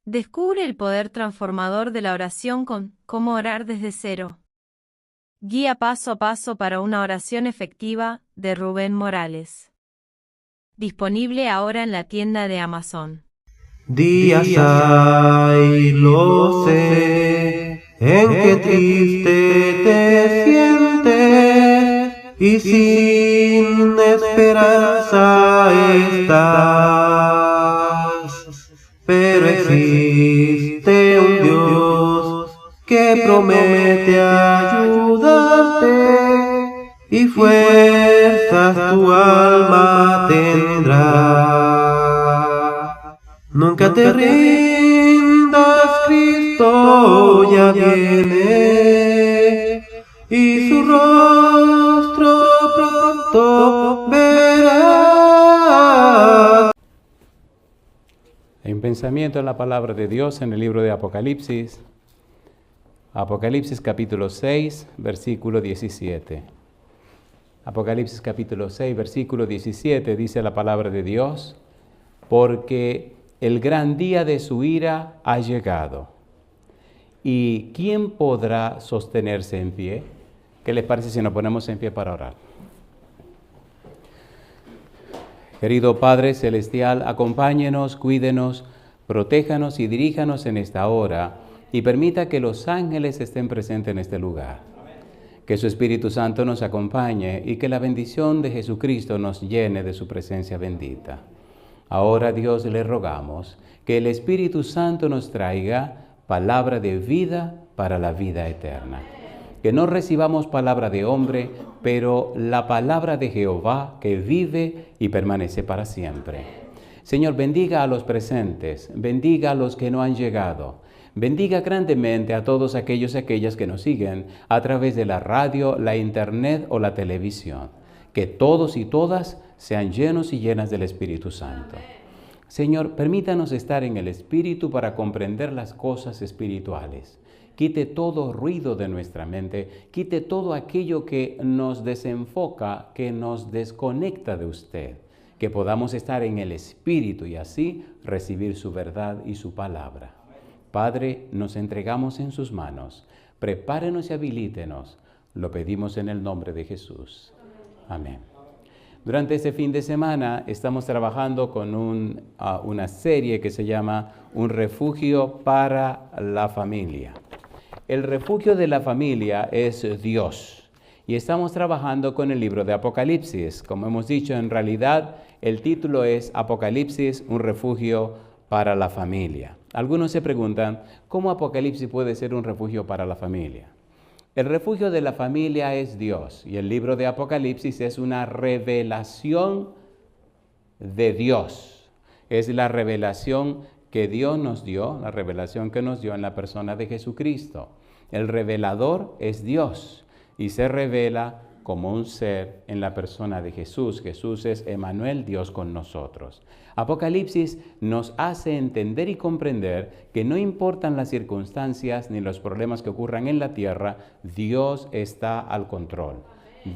Descubre el poder transformador de la oración con Cómo orar desde cero. Guía paso a paso para una oración efectiva, de Rubén Morales. Disponible ahora en la tienda de Amazon. Días hay, lo sé, en que triste te sientes y sin esperanza estás. Pero existe un Dios que promete ayudarte y fuerzas tu alma tendrá. Nunca te rindas, Cristo ya viene y su rostro pronto verás. En pensamiento en la palabra de Dios en el libro de Apocalipsis, Apocalipsis capítulo 6, versículo 17. Apocalipsis capítulo 6, versículo 17 dice la palabra de Dios: porque el gran día de su ira ha llegado. ¿Y quién podrá sostenerse en pie? ¿Qué les parece si nos ponemos en pie para orar? Querido Padre Celestial, acompáñenos, cuídenos, protéjanos y diríjanos en esta hora y permita que los ángeles estén presentes en este lugar. Que su Espíritu Santo nos acompañe y que la bendición de Jesucristo nos llene de su presencia bendita. Ahora, Dios, le rogamos que el Espíritu Santo nos traiga palabra de vida para la vida eterna. Que no recibamos palabra de hombre, pero la palabra de Jehová que vive y permanece para siempre. Señor, bendiga a los presentes, bendiga a los que no han llegado. Bendiga grandemente a todos aquellos y aquellas que nos siguen a través de la radio, la internet o la televisión. Que todos y todas sean llenos y llenas del Espíritu Santo. Señor, permítanos estar en el Espíritu para comprender las cosas espirituales. Quite todo ruido de nuestra mente, quite todo aquello que nos desenfoca, que nos desconecta de usted. Que podamos estar en el Espíritu y así recibir su verdad y su palabra. Padre, nos entregamos en sus manos. Prepárenos y habilítenos. Lo pedimos en el nombre de Jesús. Amén. Durante este fin de semana estamos trabajando con una serie que se llama Un refugio para la familia. El refugio de la familia es Dios. Y estamos trabajando con el libro de Apocalipsis. Como hemos dicho, en realidad el título es Apocalipsis, un refugio para la familia. Algunos se preguntan, ¿cómo Apocalipsis puede ser un refugio para la familia? El refugio de la familia es Dios y el libro de Apocalipsis es una revelación de Dios. Es la revelación que Dios nos dio, la revelación que nos dio en la persona de Jesucristo. El revelador es Dios y se revela como un ser en la persona de Jesús. Jesús es Emmanuel, Dios con nosotros. Apocalipsis nos hace entender y comprender que no importan las circunstancias ni los problemas que ocurran en la tierra, Dios está al control.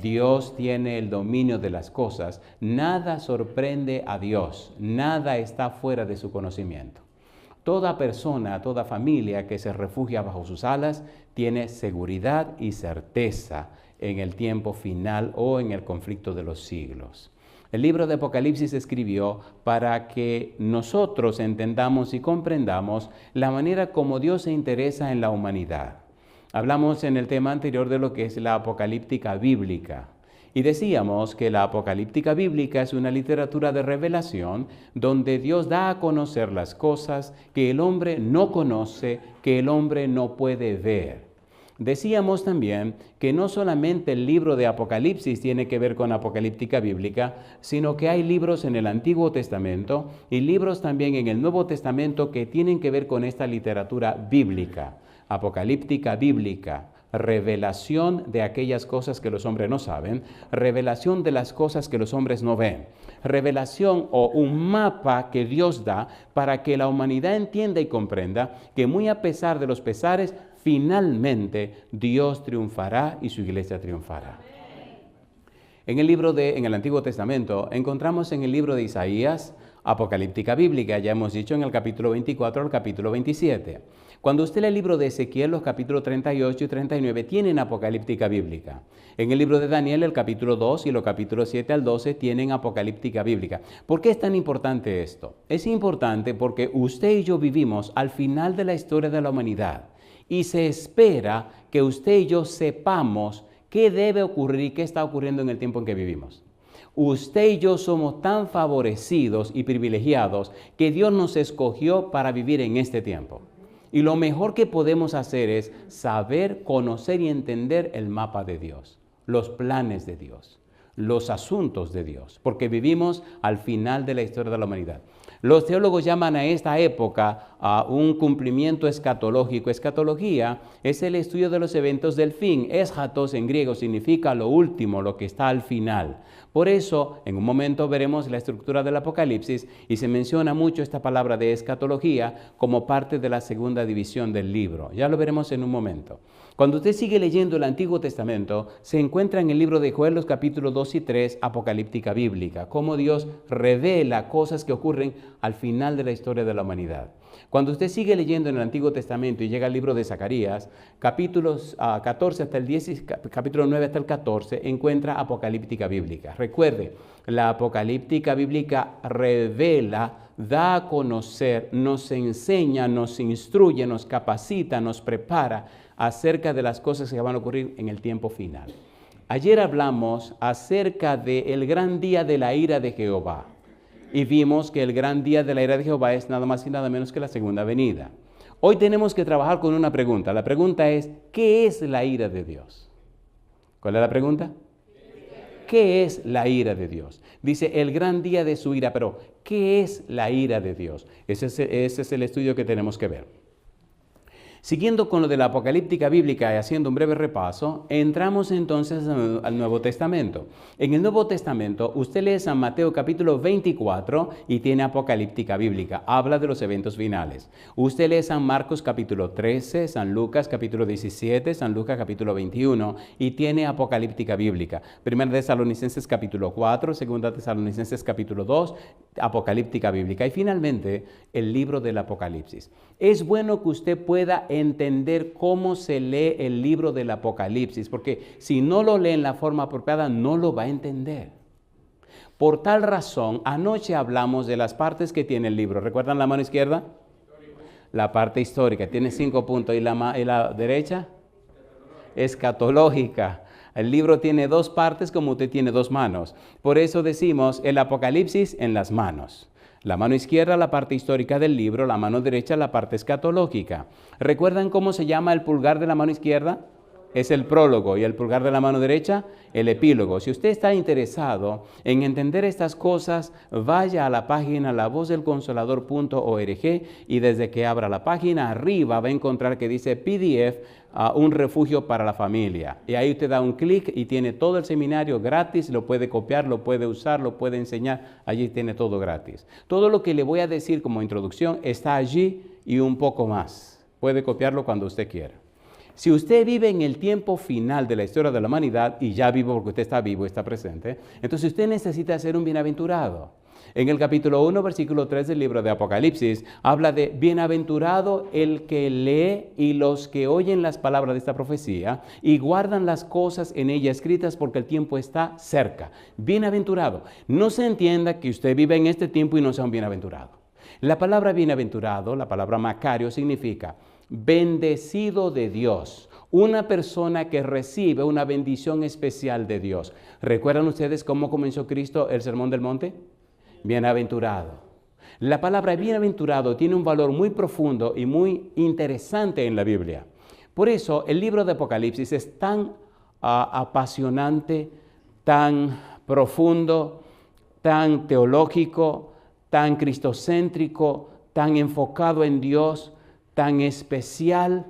Dios tiene el dominio de las cosas. Nada sorprende a Dios, nada está fuera de su conocimiento. Toda persona, toda familia que se refugia bajo sus alas tiene seguridad y certeza en el tiempo final o en el conflicto de los siglos. El libro de Apocalipsis se escribió para que nosotros entendamos y comprendamos la manera como Dios se interesa en la humanidad. Hablamos en el tema anterior de lo que es la apocalíptica bíblica. Y decíamos que la apocalíptica bíblica es una literatura de revelación donde Dios da a conocer las cosas que el hombre no conoce, que el hombre no puede ver. Decíamos también que no solamente el libro de Apocalipsis tiene que ver con apocalíptica bíblica, sino que hay libros en el Antiguo Testamento y libros también en el Nuevo Testamento que tienen que ver con esta literatura bíblica, apocalíptica bíblica. Revelación de aquellas cosas que los hombres no saben, revelación de las cosas que los hombres no ven, revelación o un mapa que Dios da para que la humanidad entienda y comprenda que muy a pesar de los pesares, finalmente Dios triunfará y su iglesia triunfará. En el Antiguo Testamento encontramos en el libro de Isaías apocalíptica bíblica. Ya hemos dicho en el capítulo 24 al capítulo 27. Cuando usted lee el libro de Ezequiel, los capítulos 38 y 39 tienen apocalíptica bíblica. En el libro de Daniel, el capítulo 2 y los capítulos 7 al 12 tienen apocalíptica bíblica. ¿Por qué es tan importante esto? Es importante porque usted y yo vivimos al final de la historia de la humanidad y se espera que usted y yo sepamos qué debe ocurrir y qué está ocurriendo en el tiempo en que vivimos. Usted y yo somos tan favorecidos y privilegiados que Dios nos escogió para vivir en este tiempo. Y lo mejor que podemos hacer es saber, conocer y entender el mapa de Dios, los planes de Dios, los asuntos de Dios, porque vivimos al final de la historia de la humanidad. Los teólogos llaman a esta época a un cumplimiento escatológico. Escatología es el estudio de los eventos del fin. Eschatos en griego significa lo último, lo que está al final. Por eso, en un momento veremos la estructura del Apocalipsis y se menciona mucho esta palabra de escatología como parte de la segunda división del libro. Ya lo veremos en un momento. Cuando usted sigue leyendo el Antiguo Testamento, se encuentra en el libro de Joel, los capítulos 2 y 3, apocalíptica bíblica, cómo Dios revela cosas que ocurren al final de la historia de la humanidad. Cuando usted sigue leyendo en el Antiguo Testamento y llega al libro de Zacarías, capítulos 14 hasta el 10, capítulo 9 hasta el 14, encuentra apocalíptica bíblica. Recuerde, la apocalíptica bíblica revela, da a conocer, nos enseña, nos instruye, nos capacita, nos prepara acerca de las cosas que van a ocurrir en el tiempo final. Ayer hablamos acerca del gran día de la ira de Jehová. Y vimos que el gran día de la ira de Jehová es nada más y nada menos que la segunda venida. Hoy tenemos que trabajar con una pregunta. La pregunta es, ¿qué es la ira de Dios? ¿Cuál es la pregunta? ¿Qué es la ira de Dios? Dice, el gran día de su ira, pero ¿qué es la ira de Dios? Ese es el estudio que tenemos que ver. Siguiendo con lo de la apocalíptica bíblica y haciendo un breve repaso, entramos entonces al Nuevo Testamento. En el Nuevo Testamento, usted lee San Mateo capítulo 24 y tiene apocalíptica bíblica, habla de los eventos finales. Usted lee San Marcos capítulo 13, San Lucas capítulo 17, San Lucas capítulo 21 y tiene apocalíptica bíblica. Primera Tesalonicenses capítulo 4, Segunda Tesalonicenses capítulo 2, apocalíptica bíblica. Y finalmente, el libro del Apocalipsis. Es bueno que usted pueda entender cómo se lee el libro del Apocalipsis, porque si no lo lee en la forma apropiada, no lo va a entender. Por tal razón, anoche hablamos de las partes que tiene el libro. ¿Recuerdan la mano izquierda? La parte histórica, tiene 5 puntos. ¿Y la derecha? Escatológica. El libro tiene 2 partes como usted tiene 2 manos. Por eso decimos el Apocalipsis en las manos. La mano izquierda, la parte histórica del libro, la mano derecha, la parte escatológica. ¿Recuerdan cómo se llama el pulgar de la mano izquierda? Es el prólogo, y el pulgar de la mano derecha, el epílogo. Si usted está interesado en entender estas cosas, vaya a la página lavozdelconsolador.org y desde que abra la página arriba va a encontrar que dice PDF, un refugio para la familia. Y ahí usted da un clic y tiene todo el seminario gratis, lo puede copiar, lo puede usar, lo puede enseñar, allí tiene todo gratis. Todo lo que le voy a decir como introducción está allí y un poco más. Puede copiarlo cuando usted quiera. Si usted vive en el tiempo final de la historia de la humanidad, y ya vivo porque usted está vivo, está presente, entonces usted necesita ser un bienaventurado. En el capítulo 1, versículo 3 del libro de Apocalipsis, habla de bienaventurado el que lee y los que oyen las palabras de esta profecía y guardan las cosas en ella escritas porque el tiempo está cerca. Bienaventurado. No se entienda que usted vive en este tiempo y no sea un bienaventurado. La palabra bienaventurado, la palabra Macario, significa bendecido de Dios, una persona que recibe una bendición especial de Dios. ¿Recuerdan ustedes cómo comenzó Cristo el Sermón del Monte? Bienaventurado. La palabra bienaventurado tiene un valor muy profundo y muy interesante en la Biblia. Por eso el libro de Apocalipsis es tan apasionante, tan profundo, tan teológico, tan cristocéntrico, tan enfocado en Dios, tan especial,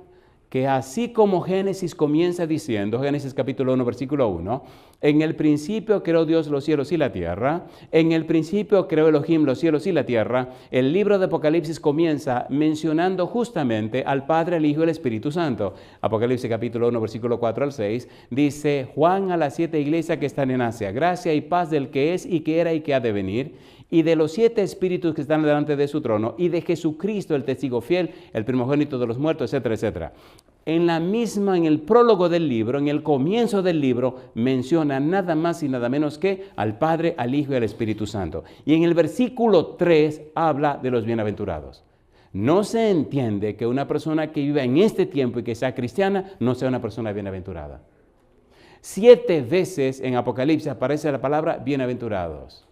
que así como Génesis comienza diciendo, Génesis capítulo 1, versículo 1, en el principio creó Dios los cielos y la tierra, en el principio creó Elohim los cielos y la tierra, el libro de Apocalipsis comienza mencionando justamente al Padre, al Hijo y al Espíritu Santo. Apocalipsis capítulo 1, versículo 4 al 6, dice, Juan a las 7 iglesias que están en Asia, gracia y paz del que es y que era y que ha de venir, y de los 7 espíritus que están delante de su trono, y de Jesucristo, el testigo fiel, el primogénito de los muertos, etcétera, etcétera. En el prólogo del libro, en el comienzo del libro, menciona nada más y nada menos que al Padre, al Hijo y al Espíritu Santo. Y en el versículo 3 habla de los bienaventurados. No se entiende que una persona que viva en este tiempo y que sea cristiana no sea una persona bienaventurada. 7 veces en Apocalipsis aparece la palabra bienaventurados.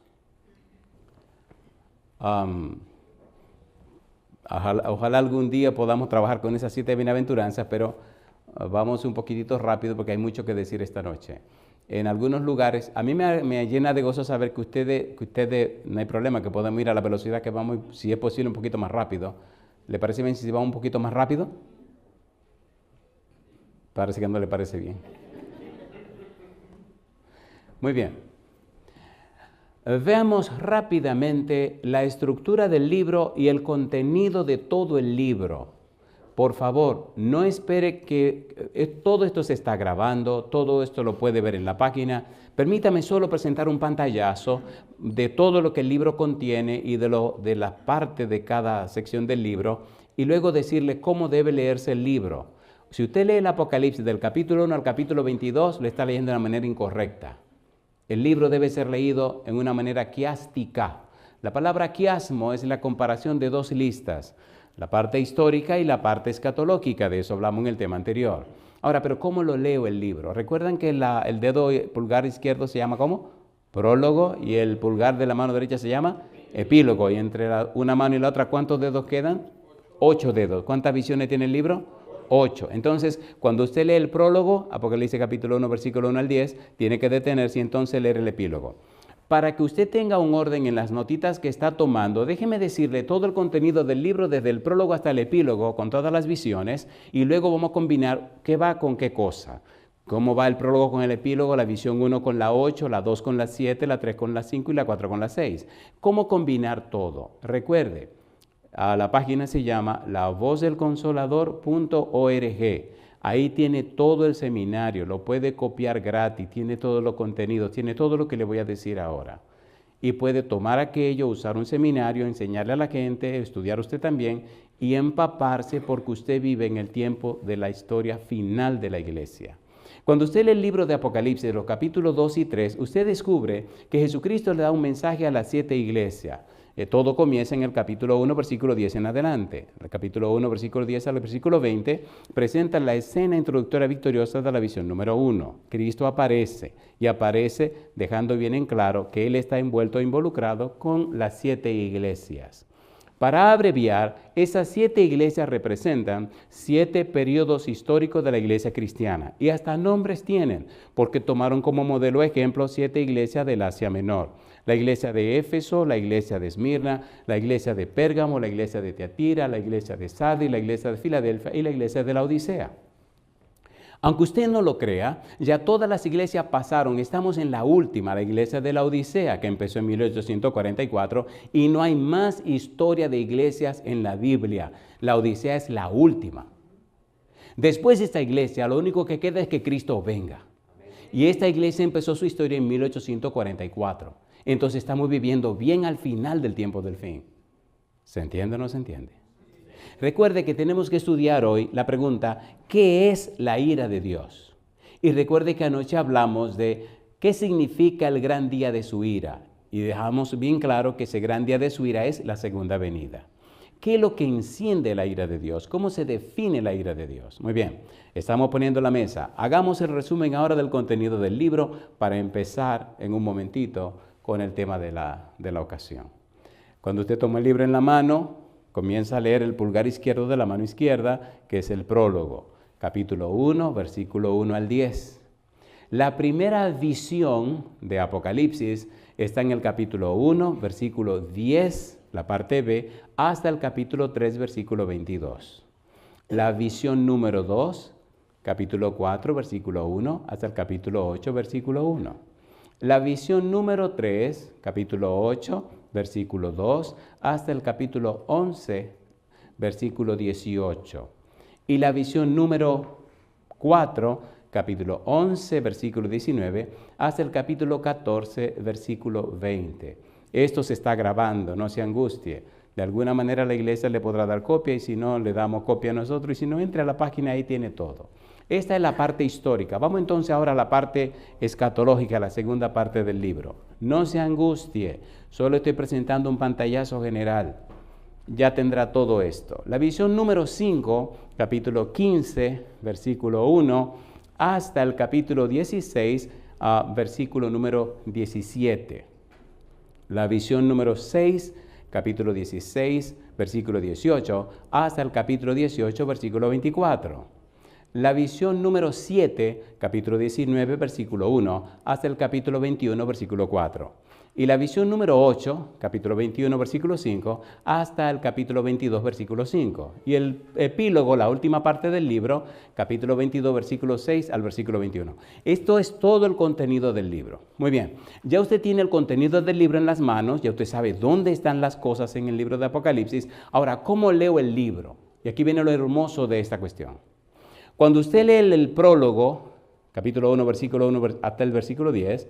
Ojalá algún día podamos trabajar con esas 7 bienaventuranzas, pero vamos un poquitito rápido porque hay mucho que decir esta noche. En algunos lugares, a mí me llena de gozo saber que ustedes, no hay problema, que podemos ir a la velocidad que vamos, si es posible, un poquito más rápido. ¿Le parece bien si vamos un poquito más rápido? Parece que no le parece bien. Muy bien. Veamos rápidamente la estructura del libro y el contenido de todo el libro. Por favor, no espere que todo esto se está grabando, todo esto lo puede ver en la página. Permítame solo presentar un pantallazo de todo lo que el libro contiene y de la parte de cada sección del libro, y luego decirle cómo debe leerse el libro. Si usted lee el Apocalipsis del capítulo 1 al capítulo 22, lo está leyendo de una manera incorrecta. El libro debe ser leído en una manera quiástica. La palabra quiasmo es la comparación de 2 listas, la parte histórica y la parte escatológica. De eso hablamos en el tema anterior. Ahora, pero ¿cómo lo leo el libro? ¿Recuerdan que el dedo pulgar izquierdo se llama ¿cómo? Prólogo, y el pulgar de la mano derecha se llama epílogo. Y entre una mano y la otra, ¿cuántos dedos quedan? 8 dedos. ¿Cuántas visiones tiene el libro? 8. Entonces, cuando usted lee el prólogo, Apocalipsis capítulo 1, versículo 1 al 10, tiene que detenerse y entonces leer el epílogo. Para que usted tenga un orden en las notitas que está tomando, déjeme decirle todo el contenido del libro desde el prólogo hasta el epílogo con todas las visiones, y luego vamos a combinar qué va con qué cosa. Cómo va el prólogo con el epílogo, la visión 1 con la 8, la 2 con la 7, la 3 con la 5 y la 4 con la 6. ¿Cómo combinar todo? Recuerde, la página se llama lavozdelconsolador.org. Ahí tiene todo el seminario, lo puede copiar gratis, tiene todos los contenidos, tiene todo lo que le voy a decir ahora. Y puede tomar aquello, usar un seminario, enseñarle a la gente, estudiar usted también y empaparse, porque usted vive en el tiempo de la historia final de la iglesia. Cuando usted lee el libro de Apocalipsis, los capítulos 2 y 3, usted descubre que Jesucristo le da un mensaje a las 7 iglesias. Todo comienza en el capítulo 1, versículo 10 en adelante. El capítulo 1, versículo 10 al versículo 20 presenta la escena introductoria victoriosa de la visión número 1. Cristo aparece dejando bien en claro que Él está envuelto e involucrado con las 7 iglesias. Para abreviar, esas 7 iglesias representan 7 periodos históricos de la iglesia cristiana, y hasta nombres tienen, porque tomaron como modelo ejemplo 7 iglesias del Asia Menor. La iglesia de Éfeso, la iglesia de Esmirna, la iglesia de Pérgamo, la iglesia de Tiatira, la iglesia de Sardis, la iglesia de Filadelfia y la iglesia de la Odisea. Aunque usted no lo crea, ya todas las iglesias pasaron. Estamos en la última, la iglesia de la Odisea, que empezó en 1844, y no hay más historia de iglesias en la Biblia. La Odisea es la última. Después de esta iglesia, lo único que queda es que Cristo venga. Y esta iglesia empezó su historia en 1844. Entonces estamos viviendo bien al final del tiempo del fin. ¿Se entiende o no se entiende? Recuerde que tenemos que estudiar hoy la pregunta, ¿qué es la ira de Dios? Y recuerde que anoche hablamos de qué significa el gran día de su ira. Y dejamos bien claro que ese gran día de su ira es la segunda venida. ¿Qué es lo que enciende la ira de Dios? ¿Cómo se define la ira de Dios? Muy bien, estamos poniendo la mesa. Hagamos el resumen ahora del contenido del libro para empezar en un momentito con el tema de la ocasión. Cuando usted toma el libro en la mano, comienza a leer el pulgar izquierdo de la mano izquierda, que es el prólogo, capítulo 1, versículo 1 al 10. La primera visión de Apocalipsis está en el capítulo 1, versículo 10, la parte B, hasta el capítulo 3, versículo 22. La visión número 2, capítulo 4, versículo 1, hasta el capítulo 8, versículo 1. La visión número 3, capítulo 8, versículo 2, hasta el capítulo 11, versículo 18. Y la visión número 4, capítulo 11, versículo 19, hasta el capítulo 14, versículo 20. esto se está grabando, no se angustie. De alguna manera la iglesia le podrá dar copia y si no, le damos copia a nosotros y si no, entre a la página, ahí tiene todo. Esta es la parte histórica. Vamos entonces ahora a la parte escatológica, la segunda parte del libro. No se angustie, solo estoy presentando un pantallazo general. Ya tendrá todo esto. La visión número 5, capítulo 15, versículo 1, hasta el capítulo 16, versículo número 17. La visión número 6, capítulo 16, versículo 18, hasta el capítulo 18, versículo 24. La visión número 7, capítulo 19, versículo 1, hasta el capítulo 21, versículo 4. Y la visión número 8, capítulo 21, versículo 5, hasta el capítulo 22, versículo 5. Y el epílogo, la última parte del libro, capítulo 22, versículo 6 al versículo 21. Esto es todo el contenido del libro. Muy bien, ya usted tiene el contenido del libro en las manos, ya usted sabe dónde están las cosas en el libro de Apocalipsis. Ahora, ¿cómo leo el libro? Y aquí viene lo hermoso de esta cuestión. Cuando usted lee el prólogo, capítulo 1, versículo 1 hasta el versículo 10,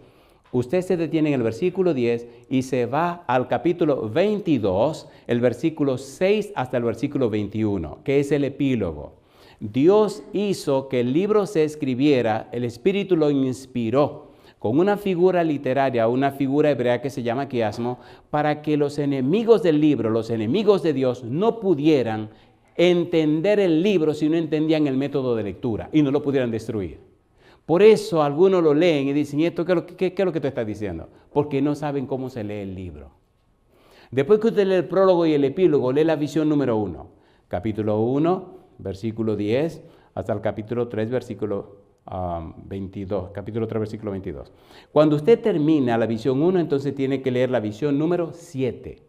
usted se detiene en el versículo 10 y se va al capítulo 22, el versículo 6 hasta el versículo 21, que es el epílogo. Dios hizo que el libro se escribiera, el Espíritu lo inspiró con una figura literaria, una figura hebrea que se llama quiasmo, para que los enemigos del libro, los enemigos de Dios, no pudieran entender el libro si no entendían el método de lectura y no lo pudieran destruir. Por eso algunos lo leen y dicen, ¿y esto qué es lo que tú estás diciendo? Porque no saben cómo se lee el libro. Después que usted lee el prólogo y el epílogo, lee la visión número 1. Capítulo 1, versículo 10, hasta el capítulo 3, versículo 22. Capítulo 3, versículo 22. Cuando usted termina la visión 1, entonces tiene que leer la visión número 7.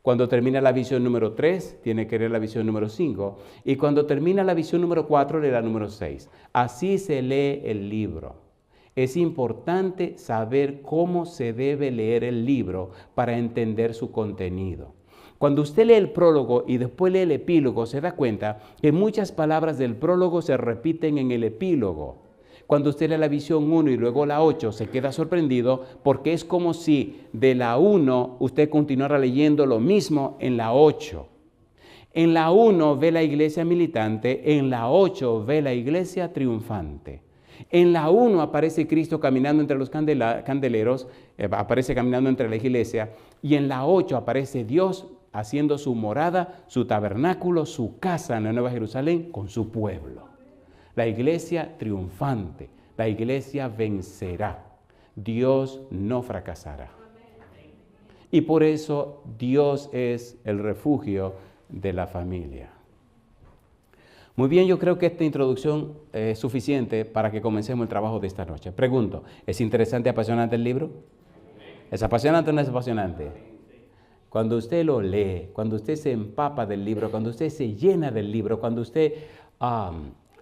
Cuando termina la visión número 3, tiene que leer la visión número 5. Y cuando termina la visión número 4, lee la número 6. Así se lee el libro. Es importante saber cómo se debe leer el libro para entender su contenido. Cuando usted lee el prólogo y después lee el epílogo, se da cuenta que muchas palabras del prólogo se repiten en el epílogo. Cuando usted lee la visión 1 y luego la 8, se queda sorprendido porque es como si de la 1 usted continuara leyendo lo mismo en la 8. En la 1 ve la iglesia militante, en la 8 ve la iglesia triunfante. En la 1 aparece Cristo caminando entre los candeleros, aparece caminando entre la iglesia, y en la 8 aparece Dios haciendo su morada, su tabernáculo, su casa en la Nueva Jerusalén con su pueblo. La iglesia triunfante, la iglesia vencerá. Dios no fracasará. Y por eso Dios es el refugio de la familia. Muy bien, yo creo que esta introducción es suficiente para que comencemos el trabajo de esta noche. Pregunto, ¿es interesante y apasionante el libro? ¿Es apasionante o no es apasionante? Cuando usted lo lee, cuando usted se empapa del libro, cuando usted se llena del libro, cuando usted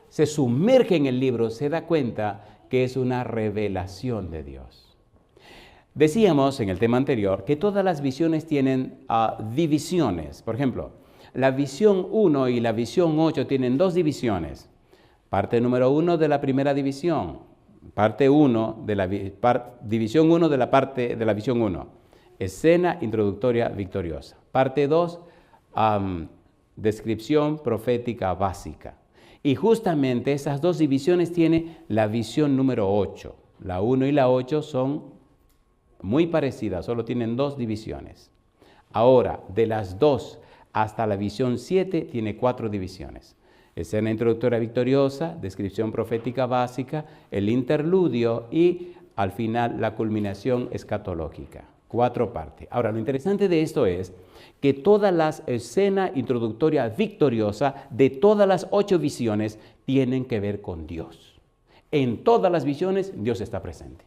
se sumerge en el libro, se da cuenta que es una revelación de Dios. Decíamos en el tema anterior que todas las visiones tienen divisiones. Por ejemplo, la visión 1 y la visión 8 tienen dos divisiones. Parte número 1 de la primera división, parte 1 de la división 1 de la visión 1. Escena introductoria victoriosa. Parte 2, descripción profética básica. Y justamente esas dos divisiones tiene la visión número 8. La 1 y la 8 son muy parecidas, solo tienen dos divisiones. Ahora, de las dos hasta la visión 7 tiene 4 divisiones. Escena introductoria victoriosa, descripción profética básica, el interludio y al final la culminación escatológica. 4 partes. Ahora, lo interesante de esto es que todas las escenas introductorias victoriosas de todas las 8 visiones tienen que ver con Dios. En todas las visiones Dios está presente.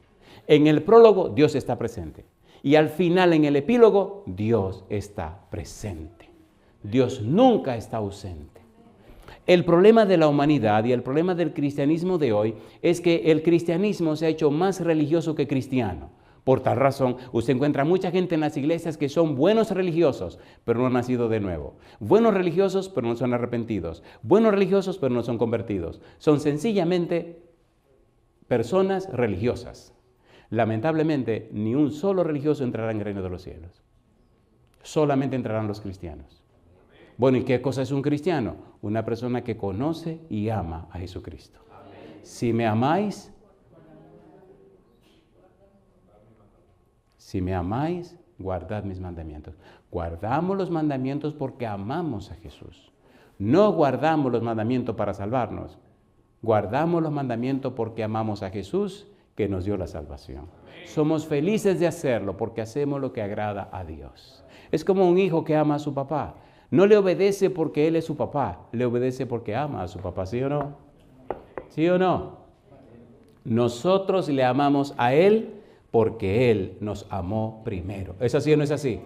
En el prólogo Dios está presente. Y al final en el epílogo Dios está presente. Dios nunca está ausente. El problema de la humanidad y el problema del cristianismo de hoy es que el cristianismo se ha hecho más religioso que cristiano. Por tal razón, usted encuentra mucha gente en las iglesias que son buenos religiosos, pero no han nacido de nuevo. Buenos religiosos, pero no son arrepentidos. Buenos religiosos, pero no son convertidos. Son sencillamente personas religiosas. Lamentablemente, ni un solo religioso entrará en el reino de los cielos. Solamente entrarán los cristianos. Bueno, ¿y qué cosa es un cristiano? Una persona que conoce y ama a Jesucristo. Si me amáis, guardad mis mandamientos. Guardamos los mandamientos porque amamos a Jesús. No guardamos los mandamientos para salvarnos. Guardamos los mandamientos porque amamos a Jesús, que nos dio la salvación. Somos felices de hacerlo porque hacemos lo que agrada a Dios. Es como un hijo que ama a su papá. No le obedece porque él es su papá, le obedece porque ama a su papá, ¿sí o no? ¿Sí o no? Nosotros le amamos a él porque él nos amó primero. ¿Es así o no es así?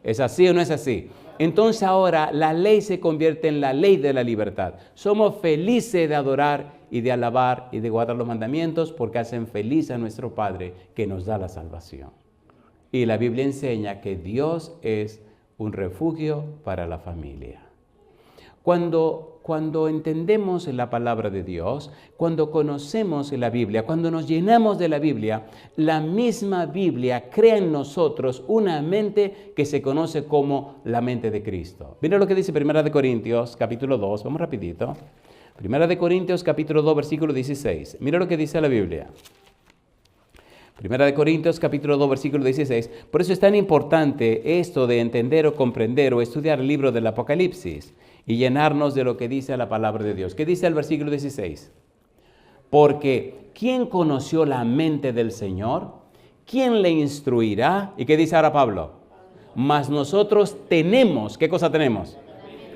¿Es así o no es así? Entonces ahora la ley se convierte en la ley de la libertad. Somos felices de adorar y de alabar y de guardar los mandamientos porque hacen feliz a nuestro Padre que nos da la salvación. Y la Biblia enseña que Dios es un refugio para la familia. Cuando entendemos la palabra de Dios, cuando conocemos la Biblia, cuando nos llenamos de la Biblia, la misma Biblia crea en nosotros una mente que se conoce como la mente de Cristo. Mira lo que dice 1 Corintios capítulo 2, vamos rapidito. 1 Corintios capítulo 2, versículo 16. Mira lo que dice la Biblia. 1 Corintios capítulo 2, versículo 16. Por eso es tan importante esto de entender o comprender o estudiar el libro del Apocalipsis y llenarnos de lo que dice la palabra de Dios. ¿Qué dice el versículo 16? Porque ¿quién conoció la mente del Señor? ¿Quién le instruirá? ¿Y qué dice ahora Pablo? Mas nosotros tenemos, ¿qué cosa tenemos?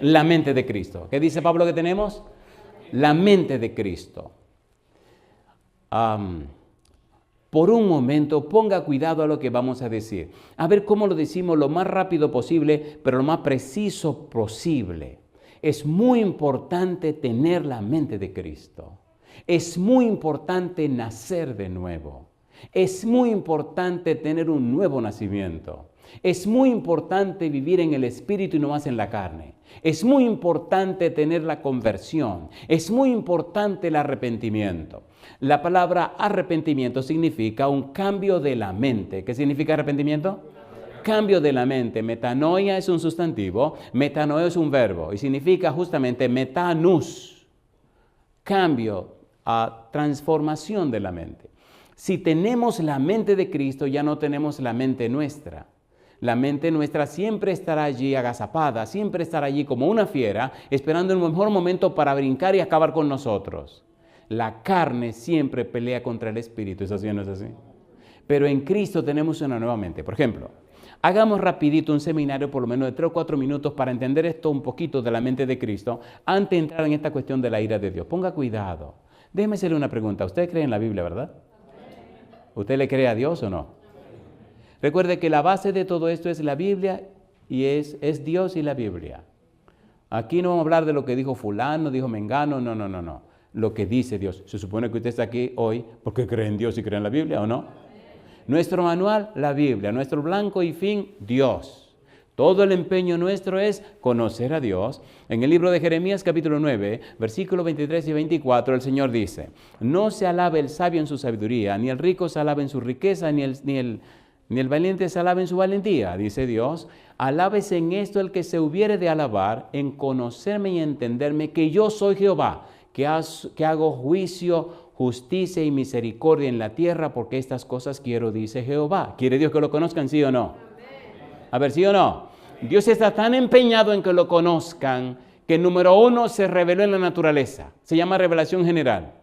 La mente de Cristo. ¿Qué dice Pablo que tenemos? La mente de Cristo. Por un momento, ponga cuidado a lo que vamos a decir. A ver cómo lo decimos lo más rápido posible, pero lo más preciso posible. Es muy importante tener la mente de Cristo. Es muy importante nacer de nuevo. Es muy importante tener un nuevo nacimiento. Es muy importante vivir en el Espíritu y no más en la carne. Es muy importante tener la conversión. Es muy importante el arrepentimiento. La palabra arrepentimiento significa un cambio de la mente. ¿Qué significa arrepentimiento? Cambio de la mente. Metanoia es un sustantivo, metanoia es un verbo y significa justamente metanus, cambio, transformación de la mente. Si tenemos la mente de Cristo, ya no tenemos la mente nuestra. La mente nuestra siempre estará allí agazapada, siempre estará allí como una fiera, esperando el mejor momento para brincar y acabar con nosotros. La carne siempre pelea contra el espíritu, ¿es así o no es así? Pero en Cristo tenemos una nueva mente. Por ejemplo, hagamos rapidito un seminario por lo menos de 3 o 4 minutos para entender esto un poquito de la mente de Cristo antes de entrar en esta cuestión de la ira de Dios. Ponga cuidado. Déjeme hacerle una pregunta. ¿Usted cree en la Biblia, verdad? ¿Usted le cree a Dios o no? Recuerde que la base de todo esto es la Biblia y es Dios y la Biblia. Aquí no vamos a hablar de lo que dijo fulano, dijo mengano, no. Lo que dice Dios. Se supone que usted está aquí hoy porque cree en Dios y cree en la Biblia, ¿o no? Nuestro manual, la Biblia. Nuestro blanco y fin, Dios. Todo el empeño nuestro es conocer a Dios. En el libro de Jeremías capítulo 9, versículos 23 y 24, el Señor dice: no se alabe el sabio en su sabiduría, ni el rico se alabe en su riqueza, ni el valiente se alabe en su valentía, dice Dios. Alábese en esto el que se hubiere de alabar, en conocerme y entenderme, que yo soy Jehová, que hago juicio, justicia y misericordia en la tierra, porque estas cosas quiero, dice Jehová. ¿Quiere Dios que lo conozcan, sí o no? A ver, ¿sí o no? Dios está tan empeñado en que lo conozcan, que número 1 se reveló en la naturaleza. Se llama revelación general.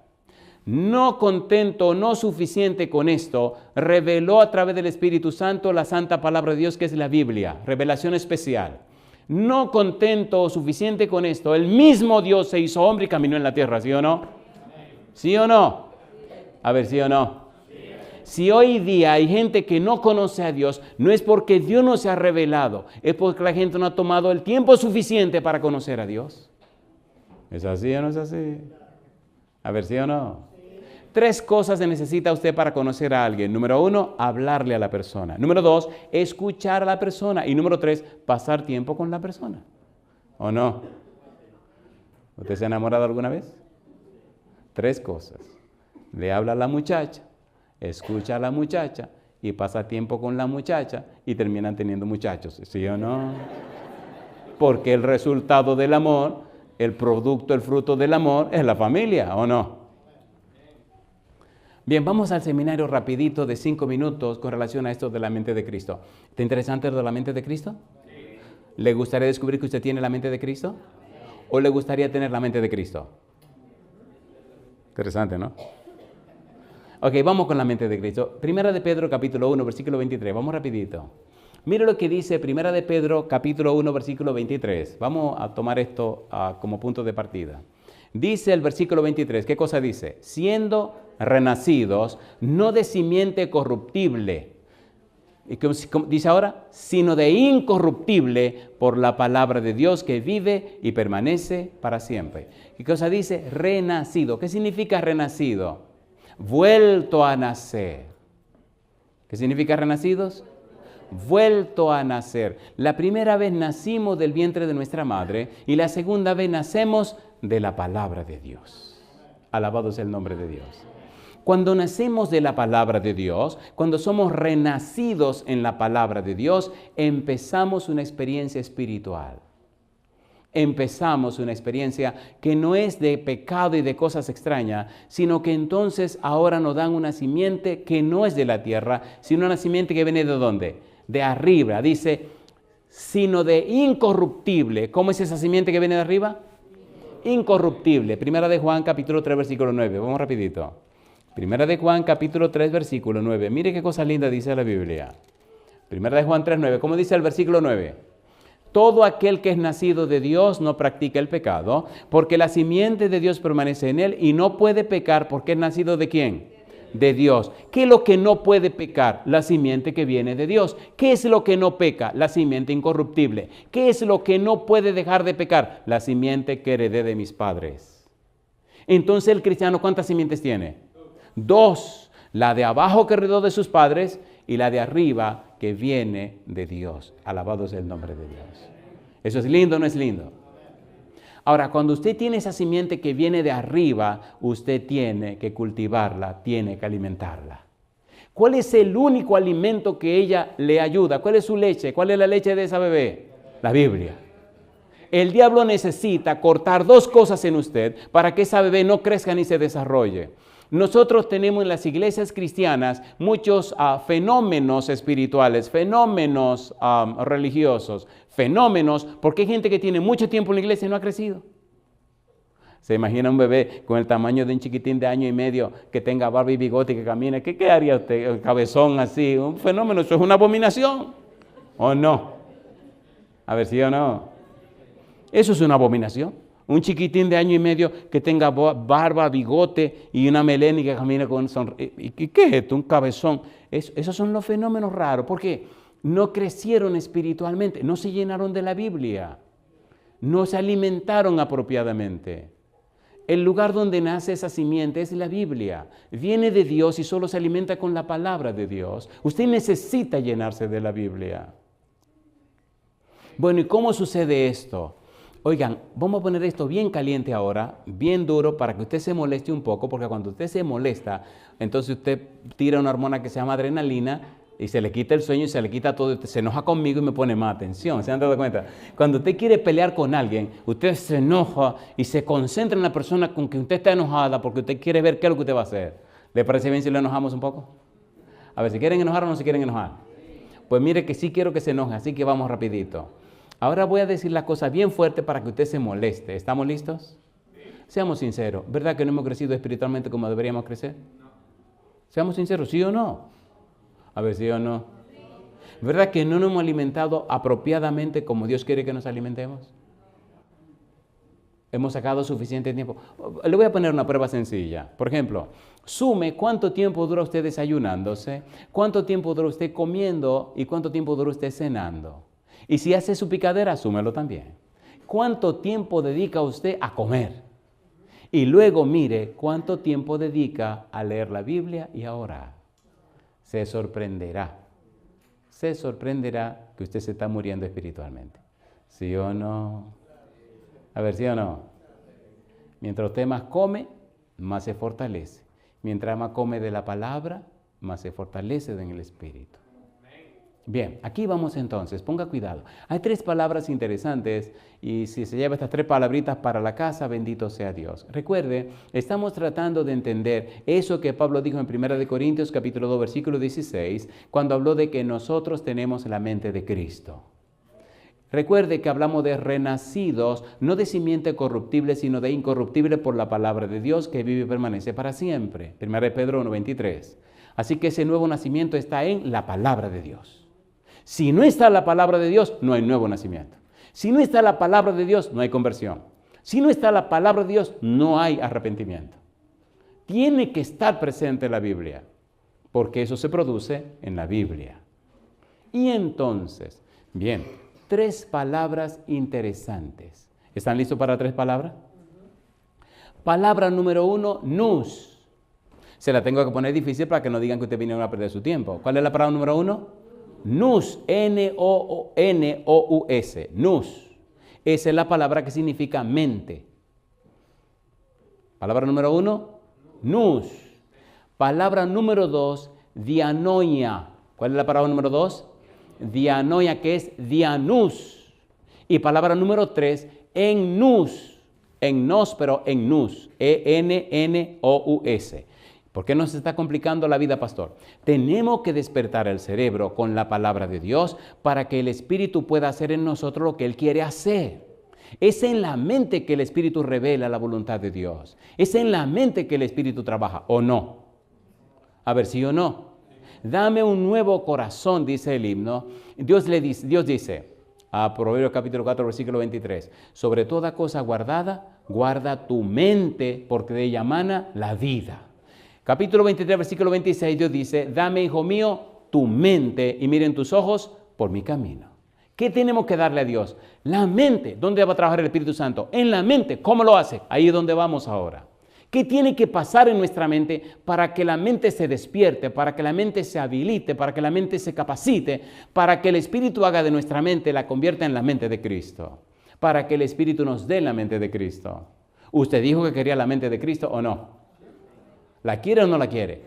No contento, no suficiente con esto, reveló a través del Espíritu Santo la santa palabra de Dios, que es la Biblia, revelación especial. No contento o suficiente con esto, el mismo Dios se hizo hombre y caminó en la tierra, ¿sí o no? ¿Sí o no? A ver, ¿sí o no? Si hoy día hay gente que no conoce a Dios, no es porque Dios no se ha revelado, es porque la gente no ha tomado el tiempo suficiente para conocer a Dios. ¿Es así o no es así? A ver, ¿sí o no? 3 cosas se necesita usted para conocer a alguien. Número 1, hablarle a la persona. Número 2, escuchar a la persona. Y número 3, pasar tiempo con la persona. ¿O no? ¿Usted se ha enamorado alguna vez? 3 cosas. Le habla a la muchacha, escucha a la muchacha y pasa tiempo con la muchacha y terminan teniendo muchachos, ¿sí o no? Porque el resultado del amor, el producto, el fruto del amor es la familia, ¿o no? Bien, vamos al seminario rapidito de 5 minutos con relación a esto de la mente de Cristo. ¿Está interesante lo de la mente de Cristo? Sí. ¿Le gustaría descubrir que usted tiene la mente de Cristo? ¿O le gustaría tener la mente de Cristo? Interesante, ¿no? Ok, vamos con la mente de Cristo. Primera de Pedro, capítulo 1, versículo 23. Vamos rapidito. Mire lo que dice Primera de Pedro, capítulo 1, versículo 23. Vamos a tomar esto como punto de partida. Dice el versículo 23, ¿qué cosa dice? Siendo renacidos, no de simiente corruptible, y como dice ahora, sino de incorruptible por la palabra de Dios que vive y permanece para siempre. ¿Qué cosa dice? Renacido. ¿Qué significa renacido? Vuelto a nacer. ¿Qué significa renacidos? Vuelto a nacer. La primera vez nacimos del vientre de nuestra madre y la segunda vez nacemos de la palabra de Dios. Alabado sea el nombre de Dios. Cuando nacemos de la palabra de Dios, cuando somos renacidos en la palabra de Dios, empezamos una experiencia espiritual. Empezamos una experiencia que no es de pecado y de cosas extrañas, sino que entonces ahora nos dan una simiente que no es de la tierra, sino una simiente que viene ¿de dónde? De arriba. Dice, sino de incorruptible. ¿Cómo es esa simiente que viene de arriba? Incorruptible. Primera de Juan, capítulo 3, versículo 9. Vamos rapidito. Primera de Juan, capítulo 3, versículo 9. Mire qué cosa linda dice la Biblia. Primera de Juan 3, 9. ¿Cómo dice el versículo 9? Todo aquel que es nacido de Dios no practica el pecado, porque la simiente de Dios permanece en él y no puede pecar porque es nacido ¿de quién? De Dios. ¿Qué es lo que no puede pecar? La simiente que viene de Dios. ¿Qué es lo que no peca? La simiente incorruptible. ¿Qué es lo que no puede dejar de pecar? La simiente que heredé de mis padres. Entonces el cristiano, ¿cuántas simientes tiene? 2, la de abajo que heredó de sus padres y la de arriba que viene de Dios. Alabado sea el nombre de Dios. ¿Eso es lindo o no es lindo? Ahora, cuando usted tiene esa simiente que viene de arriba, usted tiene que cultivarla, tiene que alimentarla. ¿Cuál es el único alimento que ella le ayuda? ¿Cuál es su leche? ¿Cuál es la leche de esa bebé? La Biblia. El diablo necesita cortar 2 cosas en usted para que esa bebé no crezca ni se desarrolle. Nosotros tenemos en las iglesias cristianas muchos fenómenos espirituales, fenómenos religiosos, fenómenos porque hay gente que tiene mucho tiempo en la iglesia y no ha crecido. Se imagina un bebé con el tamaño de un chiquitín de año y medio que tenga barba y bigote y que camine. ¿Qué haría usted? El cabezón así, un fenómeno, eso es una abominación. ¿O no? A ver si o no. Eso es una abominación. Un chiquitín de año y medio que tenga barba, bigote y una melena y que camine con sonrisa. ¿Y qué es esto? Un cabezón. Esos son los fenómenos raros. Porque no crecieron espiritualmente, no se llenaron de la Biblia, no se alimentaron apropiadamente. El lugar donde nace esa simiente es la Biblia. Viene de Dios y solo se alimenta con la palabra de Dios. Usted necesita llenarse de la Biblia. Bueno, ¿y cómo sucede esto? Oigan, vamos a poner esto bien caliente ahora, bien duro, para que usted se moleste un poco, porque cuando usted se molesta, entonces usted tira una hormona que se llama adrenalina y se le quita el sueño y se le quita todo, se enoja conmigo y me pone más atención. ¿Se han dado cuenta? Cuando usted quiere pelear con alguien, usted se enoja y se concentra en la persona con que usted está enojada porque usted quiere ver qué es lo que usted va a hacer. ¿Le parece bien si lo enojamos un poco? A ver, ¿se quieren enojar o no se quieren enojar? Pues mire que sí quiero que se enoje, así que vamos rapidito. Ahora voy a decir la cosa bien fuerte para que usted se moleste. ¿Estamos listos? Seamos sinceros. ¿Verdad que no hemos crecido espiritualmente como deberíamos crecer? Seamos sinceros, ¿sí o no? A ver, ¿sí o no? ¿Verdad que no nos hemos alimentado apropiadamente como Dios quiere que nos alimentemos? Hemos sacado suficiente tiempo. Le voy a poner una prueba sencilla. Por ejemplo, sume cuánto tiempo dura usted desayunándose, cuánto tiempo dura usted comiendo y cuánto tiempo dura usted cenando. Y si hace su picadera, súmelo también. ¿Cuánto tiempo dedica usted a comer? Y luego mire cuánto tiempo dedica a leer la Biblia y a orar. Se sorprenderá que usted se está muriendo espiritualmente. ¿Sí o no? A ver, ¿sí o no? Mientras usted más come, más se fortalece. Mientras más come de la palabra, mas se fortalecen en el Espíritu. Bien, aquí vamos entonces, ponga cuidado. Hay 3 palabras interesantes y si se lleva estas 3 palabritas para la casa, bendito sea Dios. Recuerde, estamos tratando de entender eso que Pablo dijo en 1 Corintios capítulo 2, versículo 16, cuando habló de que nosotros tenemos la mente de Cristo. Recuerde que hablamos de renacidos, no de simiente corruptible, sino de incorruptible por la palabra de Dios que vive y permanece para siempre. 1 Pedro 1:23. Así que ese nuevo nacimiento está en la palabra de Dios. Si no está la palabra de Dios, no hay nuevo nacimiento. Si no está la palabra de Dios, no hay conversión. Si no está la palabra de Dios, no hay arrepentimiento. Tiene que estar presente la Biblia, porque eso se produce en la Biblia. Y entonces, bien, 3 palabras interesantes. ¿Están listos para 3 palabras? Palabra número 1, nous. Se la tengo que poner difícil para que no digan que ustedes vinieron a perder su tiempo. ¿Cuál es la palabra número 1? Nous, N-O-U-S, nous. Esa es la palabra que significa mente. Palabra número 1, nous. Palabra número 2, dianoia. ¿Cuál es la palabra número 2? Dianoia, que es dianus. Y palabra número 3, en nous. En nos, pero en nous. E-N-N-O-U-S. ¿Por qué nos está complicando la vida, pastor? Tenemos que despertar el cerebro con la palabra de Dios para que el Espíritu pueda hacer en nosotros lo que Él quiere hacer. Es en la mente que el Espíritu revela la voluntad de Dios. Es en la mente que el Espíritu trabaja, ¿o no? A ver, ¿sí o no? Dame un nuevo corazón, dice el himno. Dios dice, a Proverbios capítulo 4, versículo 23, sobre toda cosa guardada, guarda tu mente, porque de ella mana la vida. Capítulo 23, versículo 26, Dios dice, dame, hijo mío, tu mente y miren tus ojos por mi camino. ¿Qué tenemos que darle a Dios? La mente. ¿Dónde va a trabajar el Espíritu Santo? En la mente. ¿Cómo lo hace? Ahí es donde vamos ahora. ¿Qué tiene que pasar en nuestra mente para que la mente se despierte, para que la mente se habilite, para que la mente se capacite, para que el Espíritu haga de nuestra mente, la convierta en la mente de Cristo, para que el Espíritu nos dé la mente de Cristo? ¿Usted dijo que quería la mente de Cristo o no? ¿La quiere o no la quiere?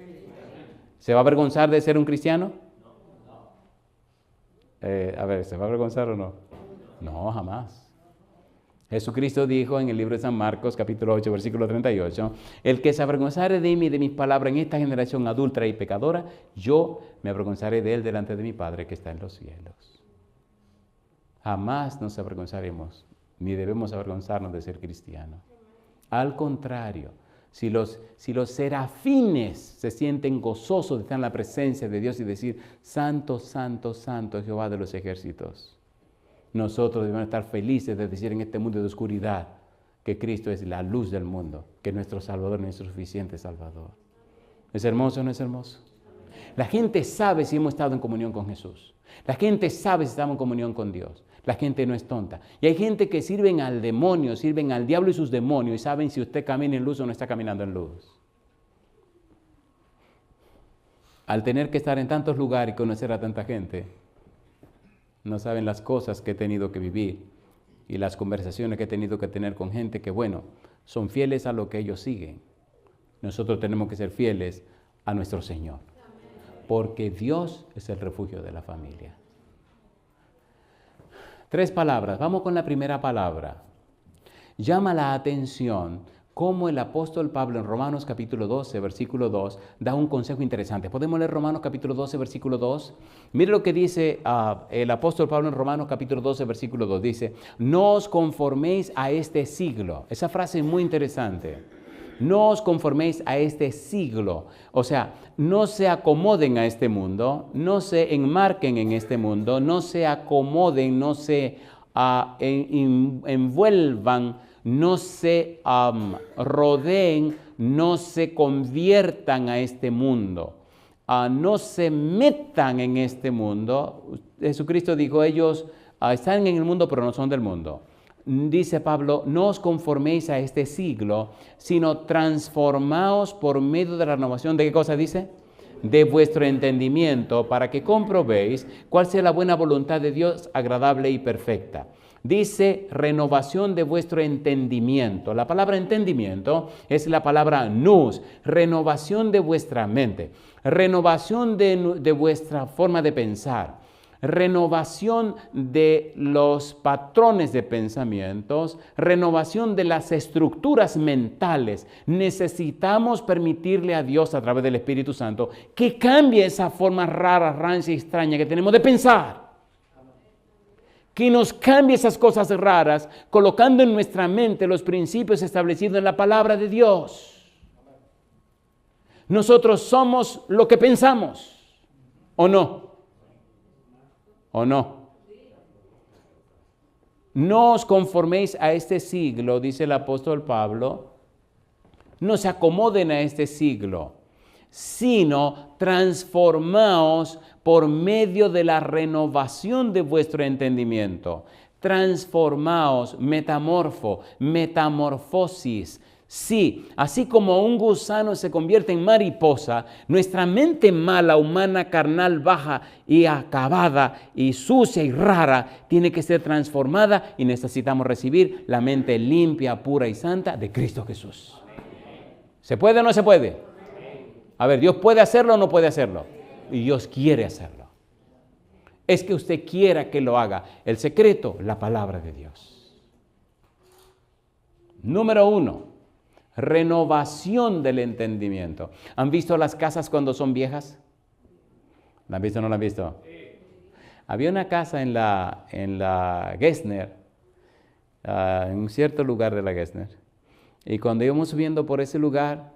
¿Se va a avergonzar de ser un cristiano? A ver, ¿se va a avergonzar o no? No, jamás. Jesucristo dijo en el libro de San Marcos, capítulo 8, versículo 38, el que se avergonzare de mí y de mis palabras en esta generación adúltera y pecadora, yo me avergonzaré de él delante de mi Padre que está en los cielos. Jamás nos avergonzaremos, ni debemos avergonzarnos de ser cristianos. Al contrario, si los serafines se sienten gozosos de estar en la presencia de Dios y decir, santo, santo, santo es Jehová de los ejércitos, nosotros debemos estar felices de decir en este mundo de oscuridad que Cristo es la luz del mundo, que es nuestro Salvador, nuestro suficiente Salvador. ¿Es hermoso o no es hermoso? La gente sabe si hemos estado en comunión con Jesús. La gente sabe si estamos en comunión con Dios. La gente no es tonta. Y hay gente que sirven al demonio, sirven al diablo y sus demonios y saben si usted camina en luz o no está caminando en luz. Al tener que estar en tantos lugares y conocer a tanta gente, no saben las cosas que he tenido que vivir y las conversaciones que he tenido que tener con gente que, bueno, son fieles a lo que ellos siguen. Nosotros tenemos que ser fieles a nuestro Señor, porque Dios es el refugio de la familia. 3 palabras. Vamos con la primera palabra. Llama la atención cómo el apóstol Pablo en Romanos capítulo 12, versículo 2, da un consejo interesante. ¿Podemos leer Romanos capítulo 12, versículo 2? Mire lo que dice el apóstol Pablo en Romanos capítulo 12, versículo 2. Dice, no os conforméis a este siglo. Esa frase es muy interesante. No os conforméis a este siglo. O sea, no se acomoden a este mundo, no se enmarquen en este mundo, no se acomoden, no se envuelvan, no se rodeen, no se conviertan a este mundo, no se metan en este mundo. Jesucristo dijo, ellos están en el mundo, pero no son del mundo. Dice Pablo, no os conforméis a este siglo, sino transformaos por medio de la renovación. ¿De qué cosa dice? De vuestro entendimiento, para que comprobéis cuál sea la buena voluntad de Dios, agradable y perfecta. Dice renovación de vuestro entendimiento. La palabra entendimiento es la palabra nous, renovación de vuestra mente, renovación de vuestra forma de pensar, renovación de los patrones de pensamientos, renovación de las estructuras mentales. Necesitamos permitirle a Dios a través del Espíritu Santo que cambie esa forma rara, rancia y extraña que tenemos de pensar. Que nos cambie esas cosas raras, colocando en nuestra mente los principios establecidos en la palabra de Dios. Nosotros somos lo que pensamos, ¿o no? ¿O no? No os conforméis a este siglo, dice el apóstol Pablo, no se acomoden a este siglo, sino transformaos por medio de la renovación de vuestro entendimiento. Transformaos, metamorfosis. Sí, así como un gusano se convierte en mariposa, nuestra mente mala, humana, carnal, baja y acabada y sucia y rara tiene que ser transformada y necesitamos recibir la mente limpia, pura y santa de Cristo Jesús. ¿Se puede o no se puede? A ver, ¿Dios puede hacerlo o no puede hacerlo? Y Dios quiere hacerlo. Es que usted quiera que lo haga. El secreto, la palabra de Dios. Número 1. Renovación del entendimiento. ¿Han visto las casas cuando son viejas? ¿La han visto o no la han visto? Había una casa en la Gessner, en un cierto lugar de la Gessner. Y cuando íbamos subiendo por ese lugar,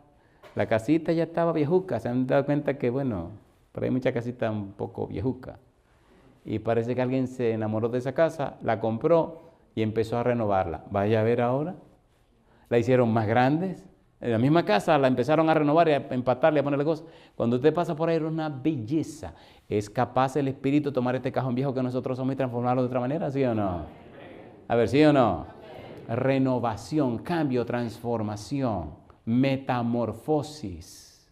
la casita ya estaba viejuca. Se han dado cuenta que, bueno, pero hay mucha casita un poco viejuca. Y parece que alguien se enamoró de esa casa, la compró y empezó a renovarla. Vaya a ver ahora. La hicieron más grandes. En la misma casa la empezaron a renovar y a empatarle, a ponerle cosas. Cuando usted pasa por ahí, era una belleza. ¿Es capaz el Espíritu tomar este cajón viejo que nosotros somos y transformarlo de otra manera? ¿Sí o no? A ver, ¿sí o no? Renovación, cambio, transformación, metamorfosis.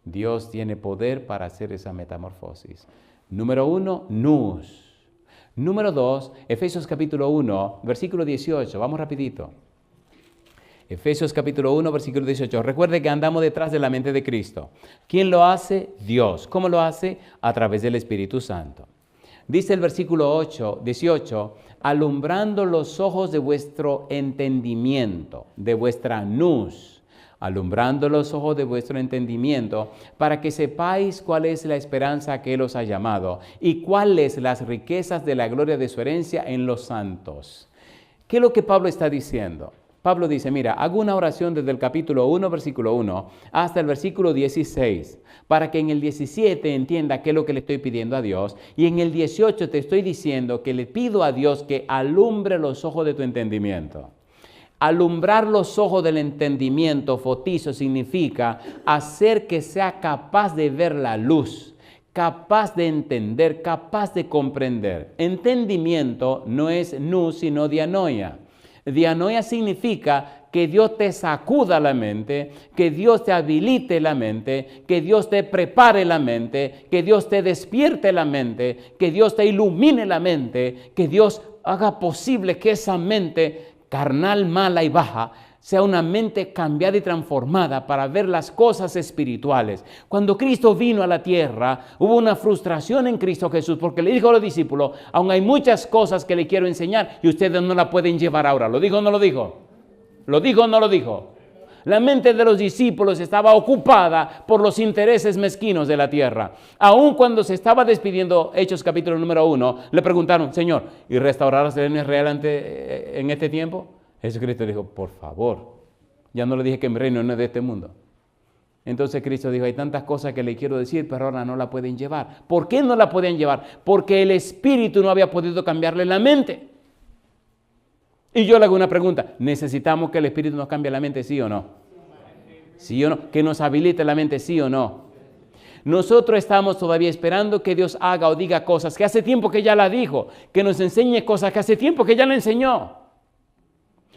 Dios tiene poder para hacer esa metamorfosis. Número 1, nous. Número 2, Efesios capítulo 1, versículo 18. Vamos rapidito. Efesios capítulo 1, versículo 18. Recuerde que andamos detrás de la mente de Cristo. ¿Quién lo hace? Dios. ¿Cómo lo hace? A través del Espíritu Santo. Dice el versículo 18, alumbrando los ojos de vuestro entendimiento, de vuestra nous, alumbrando los ojos de vuestro entendimiento, para que sepáis cuál es la esperanza que Él os ha llamado y cuáles las riquezas de la gloria de su herencia en los santos. ¿Qué es lo que Pablo está diciendo? Pablo dice, mira, hago una oración desde el capítulo 1, versículo 1, hasta el versículo 16, para que en el 17 entienda qué es lo que le estoy pidiendo a Dios, y en el 18 te estoy diciendo que le pido a Dios que alumbre los ojos de tu entendimiento. Alumbrar los ojos del entendimiento, fotizo, significa hacer que sea capaz de ver la luz, capaz de entender, capaz de comprender. Entendimiento no es nous, sino dianoia. Dianoia significa que Dios te sacuda la mente, que Dios te habilite la mente, que Dios te prepare la mente, que Dios te despierte la mente, que Dios te ilumine la mente, que Dios haga posible que esa mente carnal, mala y baja sea una mente cambiada y transformada para ver las cosas espirituales. Cuando Cristo vino a la tierra, hubo una frustración en Cristo Jesús, porque le dijo a los discípulos, aún hay muchas cosas que le quiero enseñar y ustedes no la pueden llevar ahora. ¿Lo dijo o no lo dijo? ¿Lo dijo o no lo dijo? La mente de los discípulos estaba ocupada por los intereses mezquinos de la tierra. Aún cuando se estaba despidiendo, Hechos capítulo número 1, le preguntaron, Señor, ¿y restaurarás el reino de Israel en este tiempo? Jesucristo dijo, por favor, ya no le dije que mi reino no es de este mundo. Entonces Cristo dijo, hay tantas cosas que le quiero decir, pero ahora no la pueden llevar. ¿Por qué no la podían llevar? Porque el Espíritu no había podido cambiarle la mente. Y yo le hago una pregunta, ¿necesitamos que el Espíritu nos cambie la mente, sí o no? ¿Sí o no? ¿Que nos habilite la mente, sí o no? Nosotros estamos todavía esperando que Dios haga o diga cosas que hace tiempo que ya la dijo, que nos enseñe cosas que hace tiempo que ya la enseñó.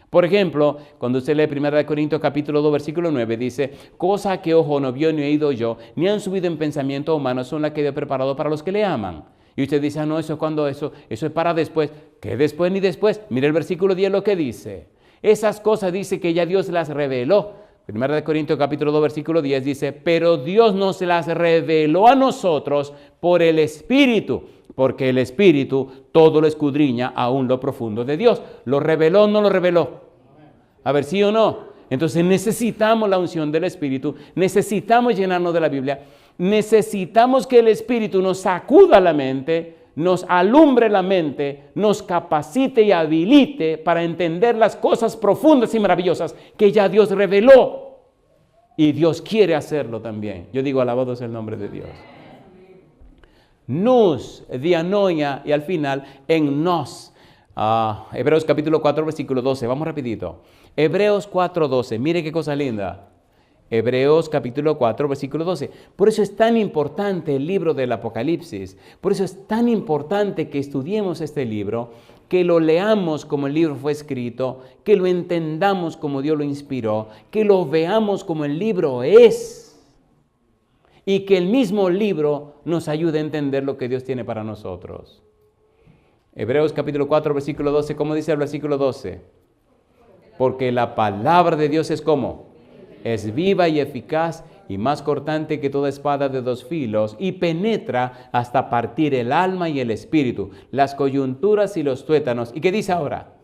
Por ejemplo, cuando usted lee 1 Corintios capítulo 2, versículo 9, dice, cosa que ojo no vio ni oído yo, ni han subido en pensamiento humano, son las que Dios ha preparado para los que le aman. Y usted dice, no, eso es cuando eso es para después. ¿Qué después ni después? Mire el versículo 10 lo que dice. Esas cosas dice que ya Dios las reveló. 1 Corintios capítulo 2 versículo 10 dice, pero Dios nos las reveló a nosotros por el Espíritu, porque el Espíritu todo lo escudriña aún lo profundo de Dios. ¿Lo reveló o no lo reveló? A ver, ¿sí o no? Entonces necesitamos la unción del Espíritu, necesitamos llenarnos de la Biblia, necesitamos que el Espíritu nos sacuda la mente, nos alumbre la mente, nos capacite y habilite para entender las cosas profundas y maravillosas que ya Dios reveló. Y Dios quiere hacerlo también. Yo digo, alabado es el nombre de Dios. Nous, dianoia, y al final, en nos. Hebreos capítulo 4, versículo 12. Vamos rapidito. Hebreos 4, 12. Mire qué cosa linda. Hebreos capítulo 4, versículo 12. Por eso es tan importante el libro del Apocalipsis. Por eso es tan importante que estudiemos este libro, que lo leamos como el libro fue escrito, que lo entendamos como Dios lo inspiró, que lo veamos como el libro es. Y que el mismo libro nos ayude a entender lo que Dios tiene para nosotros. Hebreos capítulo 4, versículo 12. ¿Cómo dice el versículo 12? Porque la palabra de Dios es como es viva y eficaz y más cortante que toda espada de dos filos y penetra hasta partir el alma y el espíritu, las coyunturas y los tuétanos. ¿Y qué dice ahora?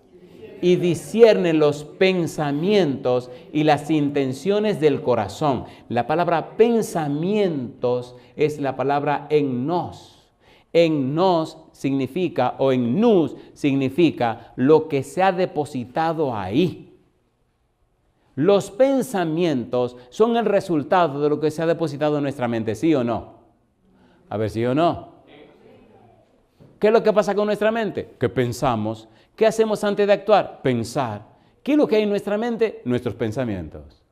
Y discierne los pensamientos y las intenciones del corazón. La palabra pensamientos es la palabra en nos. En nos significa, o en nous significa lo que se ha depositado ahí. Los pensamientos son el resultado de lo que se ha depositado en nuestra mente, ¿sí o no? A ver, ¿sí o no? ¿Qué es lo que pasa con nuestra mente? Que pensamos. ¿Qué hacemos antes de actuar? Pensar. ¿Qué es lo que hay en nuestra mente? Nuestros pensamientos.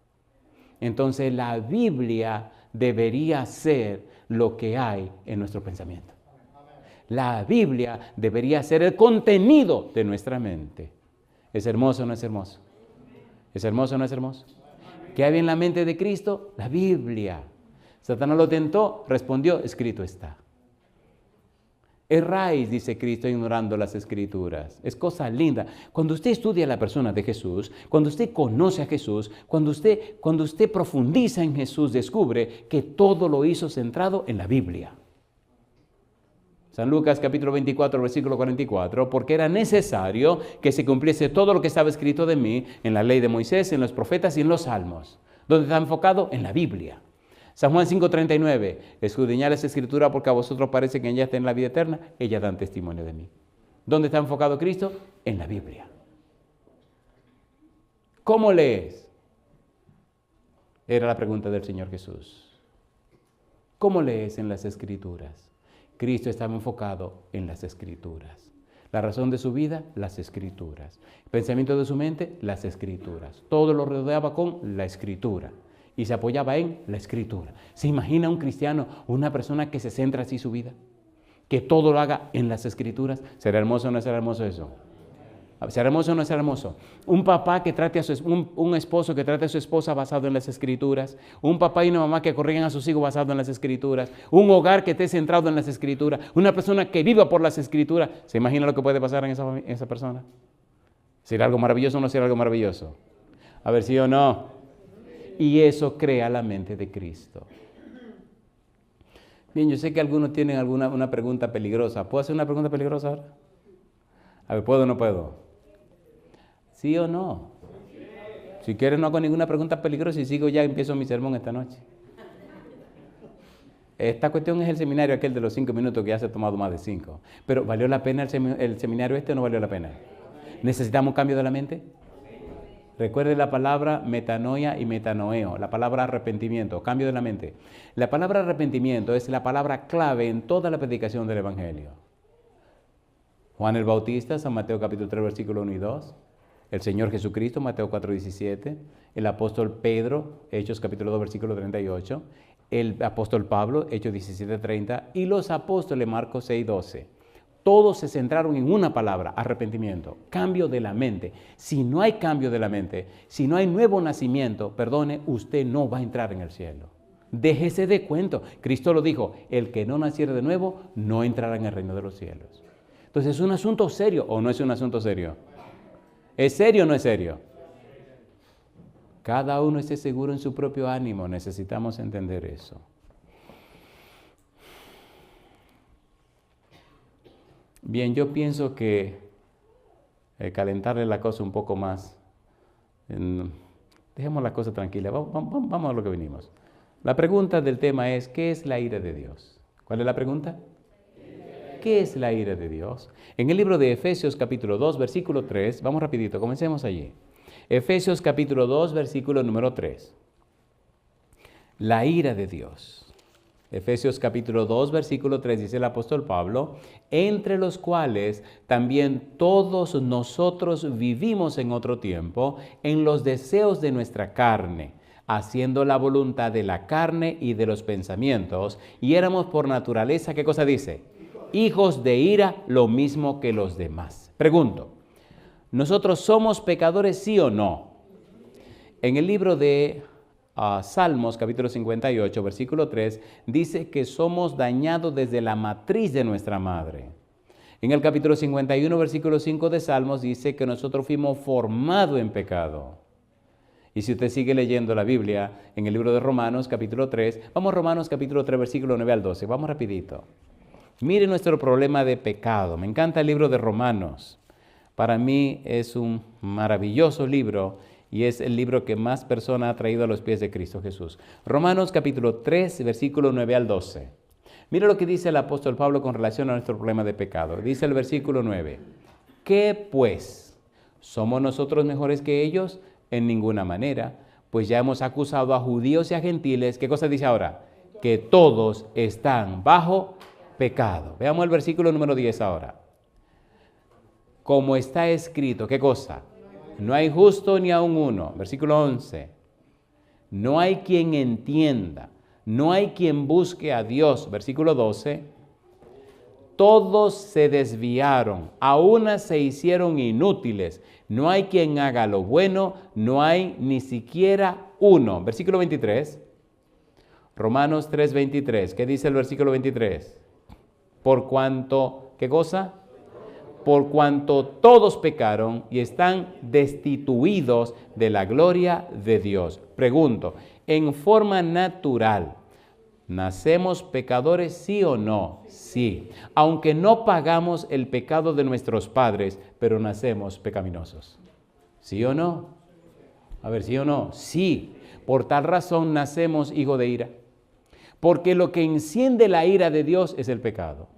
Entonces la Biblia debería ser lo que hay en nuestro pensamiento. La Biblia debería ser el contenido de nuestra mente. ¿Es hermoso o no es hermoso? ¿Es hermoso o no es hermoso? ¿Qué hay en la mente de Cristo? La Biblia. Satanás lo tentó, respondió, escrito está. Erráis, dice Cristo, ignorando las Escrituras. Es cosa linda. Cuando usted estudia a la persona de Jesús, cuando usted conoce a Jesús, cuando usted profundiza en Jesús, descubre que todo lo hizo centrado en la Biblia. San Lucas capítulo 24, versículo 44, porque era necesario que se cumpliese todo lo que estaba escrito de mí en la ley de Moisés, en los profetas y en los salmos. ¿Dónde está enfocado? En la Biblia. San Juan 5:39, escudriñad las Escrituras porque a vosotros parece que en ella está en la vida eterna, ellas dan testimonio de mí. ¿Dónde está enfocado Cristo? En la Biblia. ¿Cómo lees? Era la pregunta del Señor Jesús. ¿Cómo lees en las Escrituras? Cristo estaba enfocado en las Escrituras. La razón de su vida, las Escrituras. El pensamiento de su mente, las Escrituras. Todo lo rodeaba con la Escritura. Y se apoyaba en la Escritura. ¿Se imagina un cristiano, una persona que se centra así su vida? Que todo lo haga en las Escrituras. ¿Será hermoso o no será hermoso eso? ¿Será hermoso o no será hermoso? Un papá que trate a un esposo que trate a su esposa basado en las Escrituras. Un papá y una mamá que corrijan a sus hijos basado en las Escrituras. Un hogar que esté centrado en las Escrituras. Una persona que viva por las Escrituras. ¿Se imagina lo que puede pasar en esa persona? ¿Será algo maravilloso o no será algo maravilloso? A ver, ¿sí o no? Y eso crea la mente de Cristo. Bien, yo sé que algunos tienen una pregunta peligrosa. ¿Puedo hacer una pregunta peligrosa ahora? A ver, ¿puedo o no puedo? ¿Sí o no? Si quieres no hago ninguna pregunta peligrosa y sigo ya, empiezo mi sermón esta noche. Esta cuestión es el seminario aquel de los 5 minutos que ya se ha tomado más de 5. Pero ¿valió la pena el seminario este o no valió la pena? ¿Necesitamos cambio de la mente? Recuerde la palabra metanoia y metanoeo, la palabra arrepentimiento, cambio de la mente. La palabra arrepentimiento es la palabra clave en toda la predicación del Evangelio. Juan el Bautista, San Mateo capítulo 3, versículo 1 y 2. El Señor Jesucristo, Mateo 4, 17. El apóstol Pedro, Hechos capítulo 2, versículo 38. El apóstol Pablo, Hechos 17, 30. Y los apóstoles, Marcos 6, 12. Todos se centraron en una palabra, arrepentimiento, cambio de la mente. Si no hay cambio de la mente, si no hay nuevo nacimiento, perdone, usted no va a entrar en el cielo. Déjese de cuento. Cristo lo dijo, el que no naciere de nuevo no entrará en el reino de los cielos. Entonces, ¿es un asunto serio o no es un asunto serio? ¿Es serio o no es serio? Cada uno esté seguro en su propio ánimo. Necesitamos entender eso. Bien, yo pienso que calentarle la cosa un poco más. Dejemos la cosa tranquila. Vamos a lo que venimos. La pregunta del tema es, ¿qué es la ira de Dios? ¿Cuál es la pregunta? ¿Qué es la ira de Dios? En el libro de Efesios capítulo 2, versículo 3, vamos rapidito, comencemos allí. Efesios capítulo 2, versículo número 3. La ira de Dios. Efesios capítulo 2, versículo 3, dice el apóstol Pablo, entre los cuales también todos nosotros vivimos en otro tiempo, en los deseos de nuestra carne, haciendo la voluntad de la carne y de los pensamientos, y éramos por naturaleza, ¿qué cosa dice? Hijos de ira, lo mismo que los demás. Pregunto, ¿nosotros somos pecadores, sí o no? En el libro de Salmos, capítulo 58, versículo 3, dice que somos dañados desde la matriz de nuestra madre. En el capítulo 51, versículo 5 de Salmos, dice que nosotros fuimos formados en pecado. Y si usted sigue leyendo la Biblia, en el libro de Romanos, capítulo 3, vamos a Romanos, capítulo 3, versículo 9 al 12, vamos rapidito. Mire nuestro problema de pecado. Me encanta el libro de Romanos. Para mí es un maravilloso libro y es el libro que más personas ha traído a los pies de Cristo Jesús. Romanos capítulo 3, versículo 9 al 12. Mira lo que dice el apóstol Pablo con relación a nuestro problema de pecado. Dice el versículo 9. ¿Qué pues? ¿Somos nosotros mejores que ellos? En ninguna manera, pues ya hemos acusado a judíos y a gentiles. ¿Qué cosa dice ahora? Que todos están bajo pecado. Veamos el versículo número 10 ahora. Como está escrito, ¿qué cosa? No hay justo ni aun uno. Versículo 11. No hay quien entienda, no hay quien busque a Dios. Versículo 12. Todos se desviaron, a una se hicieron inútiles. No hay quien haga lo bueno, no hay ni siquiera uno. Versículo 23. Romanos 3:23. ¿Qué dice el versículo 23? Por cuanto, ¿qué cosa? Por cuanto todos pecaron y están destituidos de la gloria de Dios. Pregunto, en forma natural, ¿nacemos pecadores, sí o no? Sí. Aunque no pagamos el pecado de nuestros padres, pero nacemos pecaminosos. ¿Sí o no? A ver, ¿sí o no? Sí. Por tal razón nacemos hijos de ira. Porque lo que enciende la ira de Dios es el pecado.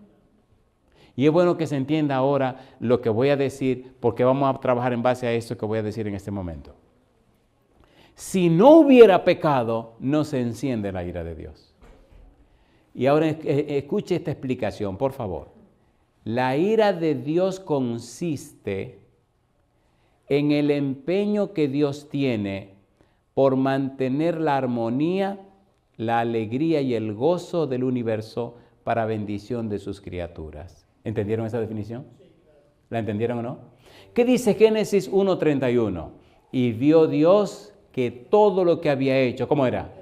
Y es bueno que se entienda ahora lo que voy a decir, porque vamos a trabajar en base a esto que voy a decir en este momento. Si no hubiera pecado, no se enciende la ira de Dios. Y ahora escuche esta explicación, por favor. La ira de Dios consiste en el empeño que Dios tiene por mantener la armonía, la alegría y el gozo del universo para bendición de sus criaturas. ¿Entendieron esa definición? ¿La entendieron o no? ¿Qué dice Génesis 1:31? Y vio Dios que todo lo que había hecho, ¿cómo era?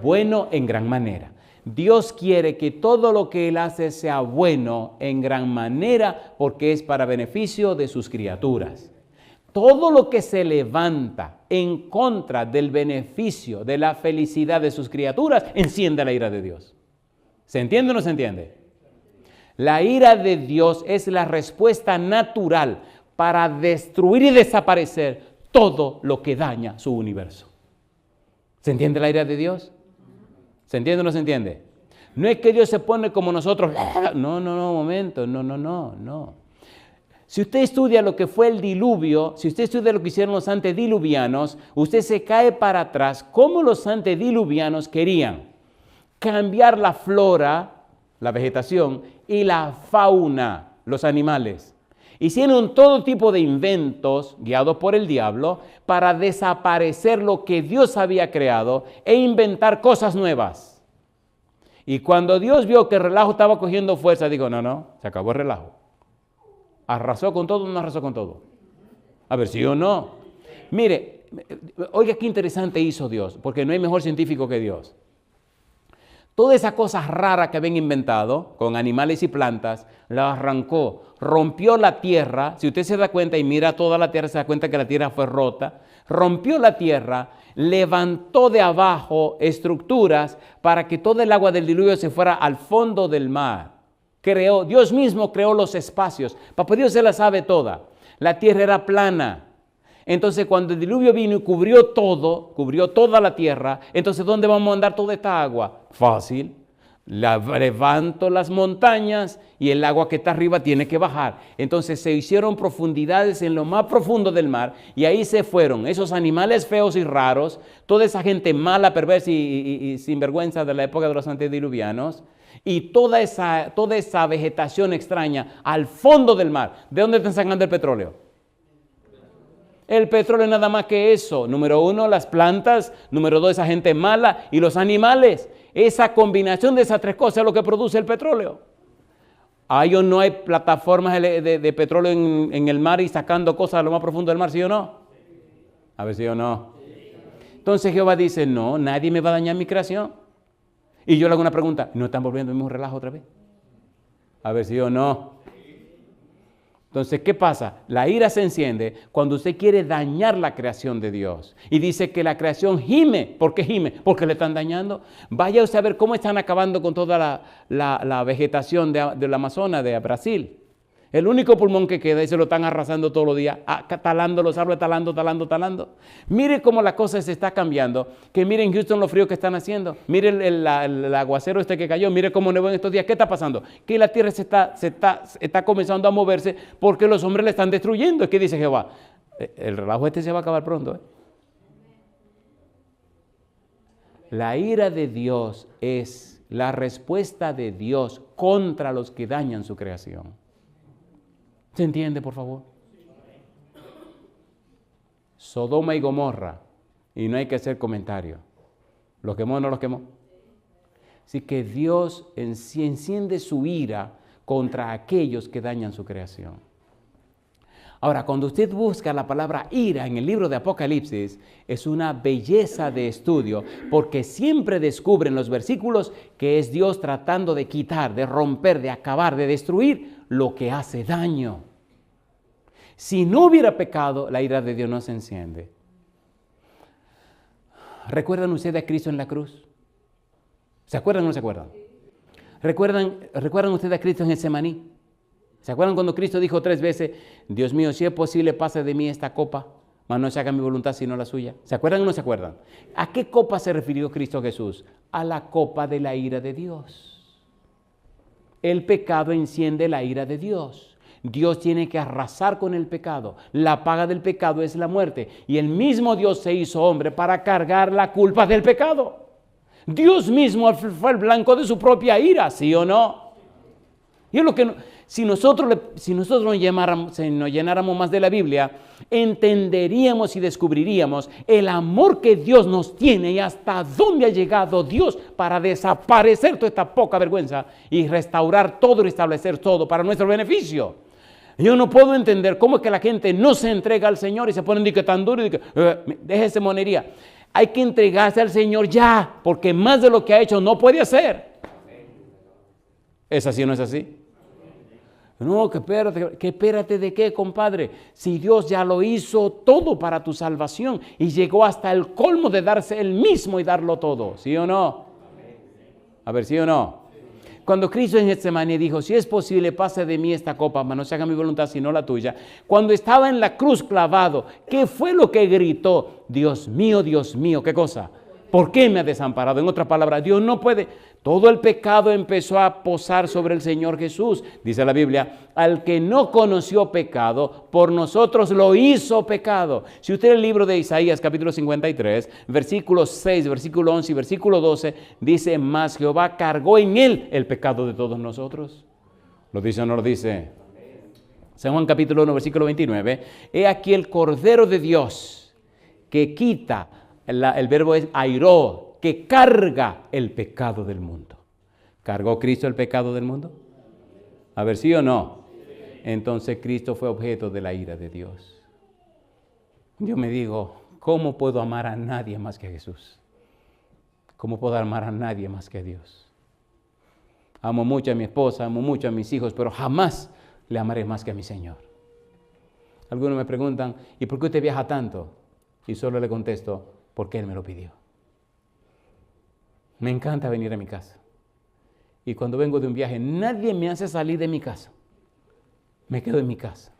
Bueno en gran manera. Dios quiere que todo lo que Él hace sea bueno en gran manera porque es para beneficio de sus criaturas. Todo lo que se levanta en contra del beneficio, de la felicidad de sus criaturas, enciende la ira de Dios. ¿Se entiende o no se entiende? La ira de Dios es la respuesta natural para destruir y desaparecer todo lo que daña su universo. ¿Se entiende la ira de Dios? ¿Se entiende o no se entiende? No es que Dios se pone como nosotros. No, momento. No. Si usted estudia lo que fue el diluvio, si usted estudia lo que hicieron los antediluvianos, usted se cae para atrás. ¿Cómo los antediluvianos querían cambiar la flora, la vegetación, y la fauna, los animales? Hicieron todo tipo de inventos, guiados por el diablo, para desaparecer lo que Dios había creado e inventar cosas nuevas. Y cuando Dios vio que el relajo estaba cogiendo fuerza, dijo, no, se acabó el relajo. ¿Arrasó con todo o no arrasó con todo? A ver, ¿sí o no? Mire, oiga qué interesante hizo Dios, porque no hay mejor científico que Dios. Toda esa cosa rara que habían inventado con animales y plantas, la arrancó, rompió la tierra. Si usted se da cuenta y mira toda la tierra, se da cuenta que la tierra fue rota. Rompió la tierra, levantó de abajo estructuras para que todo el agua del diluvio se fuera al fondo del mar. Dios mismo creó los espacios. Papá Dios se la sabe toda. La tierra era plana. Entonces cuando el diluvio vino y cubrió toda la tierra, entonces ¿dónde vamos a mandar toda esta agua? Fácil. Levanto las montañas y el agua que está arriba tiene que bajar. Entonces se hicieron profundidades en lo más profundo del mar y ahí se fueron esos animales feos y raros, toda esa gente mala, perversa y sinvergüenza de la época de los antediluvianos y toda esa vegetación extraña al fondo del mar. ¿De dónde están sacando el petróleo? El petróleo es nada más que eso. Número 1, las plantas. Número 2, esa gente mala y los animales. Esa combinación de esas tres cosas es lo que produce el petróleo. ¿Hay o no hay plataformas de petróleo en el mar y sacando cosas a lo más profundo del mar, sí o no? A ver, sí o no. Entonces Jehová dice, no, nadie me va a dañar mi creación. Y yo le hago una pregunta, ¿no están volviendo el mismo relajo otra vez? A ver, sí o no. Entonces, ¿qué pasa? La ira se enciende cuando usted quiere dañar la creación de Dios. Y dice que la creación gime. ¿Por qué gime? Porque le están dañando. Vaya usted a ver cómo están acabando con toda la vegetación del Amazonas, de Brasil. El único pulmón que queda y se lo están arrasando todos los días, talando los árboles, talando. Mire cómo la cosa se está cambiando. Que miren Houston lo frío que están haciendo. Mire el aguacero que cayó. Mire cómo nevó en estos días. ¿Qué está pasando? Que la tierra está comenzando a moverse porque los hombres la están destruyendo. ¿Qué dice Jehová? El relajo se va a acabar pronto. La ira de Dios es la respuesta de Dios contra los que dañan su creación. ¿Se entiende, por favor? Sodoma y Gomorra, y no hay que hacer comentario. ¿Los quemó o no los quemó? Así que Dios enciende su ira contra aquellos que dañan su creación. Ahora, cuando usted busca la palabra ira en el libro de Apocalipsis, es una belleza de estudio, porque siempre descubren los versículos que es Dios tratando de quitar, de romper, de acabar, de destruir lo que hace daño. Si no hubiera pecado, la ira de Dios no se enciende. ¿Recuerdan ustedes a Cristo en la cruz? ¿Se acuerdan o no se acuerdan? ¿Recuerdan ustedes a Cristo en Getsemaní? ¿Se acuerdan cuando Cristo dijo 3 veces, Dios mío, si es posible, pase de mí esta copa, mas no se haga mi voluntad sino la suya? ¿Se acuerdan o no se acuerdan? ¿A qué copa se refirió Cristo Jesús? A la copa de la ira de Dios. El pecado enciende la ira de Dios. Dios tiene que arrasar con el pecado. La paga del pecado es la muerte. Y el mismo Dios se hizo hombre para cargar la culpa del pecado. Dios mismo fue el blanco de su propia ira, ¿sí o no? Y es lo que si nosotros nos llenáramos más de la Biblia, entenderíamos y descubriríamos el amor que Dios nos tiene y hasta dónde ha llegado Dios para desaparecer toda esta poca vergüenza y restaurar todo y restablecer todo para nuestro beneficio. Yo no puedo entender cómo es que la gente no se entrega al Señor y se ponen que tan duro y que déjese monería. Hay que entregarse al Señor ya, porque más de lo que ha hecho no puede hacer. ¿Es así o no es así? No, que espérate de qué, compadre. Si Dios ya lo hizo todo para tu salvación y llegó hasta el colmo de darse Él mismo y darlo todo, ¿sí o no? A ver, ¿sí o no? Cuando Cristo en Getsemaní dijo, si es posible, pase de mí esta copa, mas no se haga mi voluntad sino la tuya. Cuando estaba en la cruz clavado, ¿qué fue lo que gritó? Dios mío, ¿qué cosa? ¿Por qué me ha desamparado? En otras palabras, Dios no puede. Todo el pecado empezó a posar sobre el Señor Jesús. Dice la Biblia, al que no conoció pecado, por nosotros lo hizo pecado. Si usted el libro de Isaías, capítulo 53, versículo 6, versículo 11 y versículo 12, dice, mas Jehová cargó en él el pecado de todos nosotros. ¿Lo dice o no lo dice? San Juan capítulo 1, versículo 29. He aquí el Cordero de Dios que quita, el verbo es airó, que carga el pecado del mundo. ¿Cargó Cristo el pecado del mundo? A ver, ¿sí o no? Entonces Cristo fue objeto de la ira de Dios. Yo me digo, ¿cómo puedo amar a nadie más que a Jesús? ¿Cómo puedo amar a nadie más que a Dios? amo mucho a mi esposa, amo mucho a mis hijos, pero jamás le amaré más que a mi Señor. Algunos me preguntan, ¿y por qué usted viaja tanto? Y solo le contesto, porque Él me lo pidió. Me encanta venir a mi casa. Y cuando vengo de un viaje, nadie me hace salir de mi casa. Me quedo en mi casa.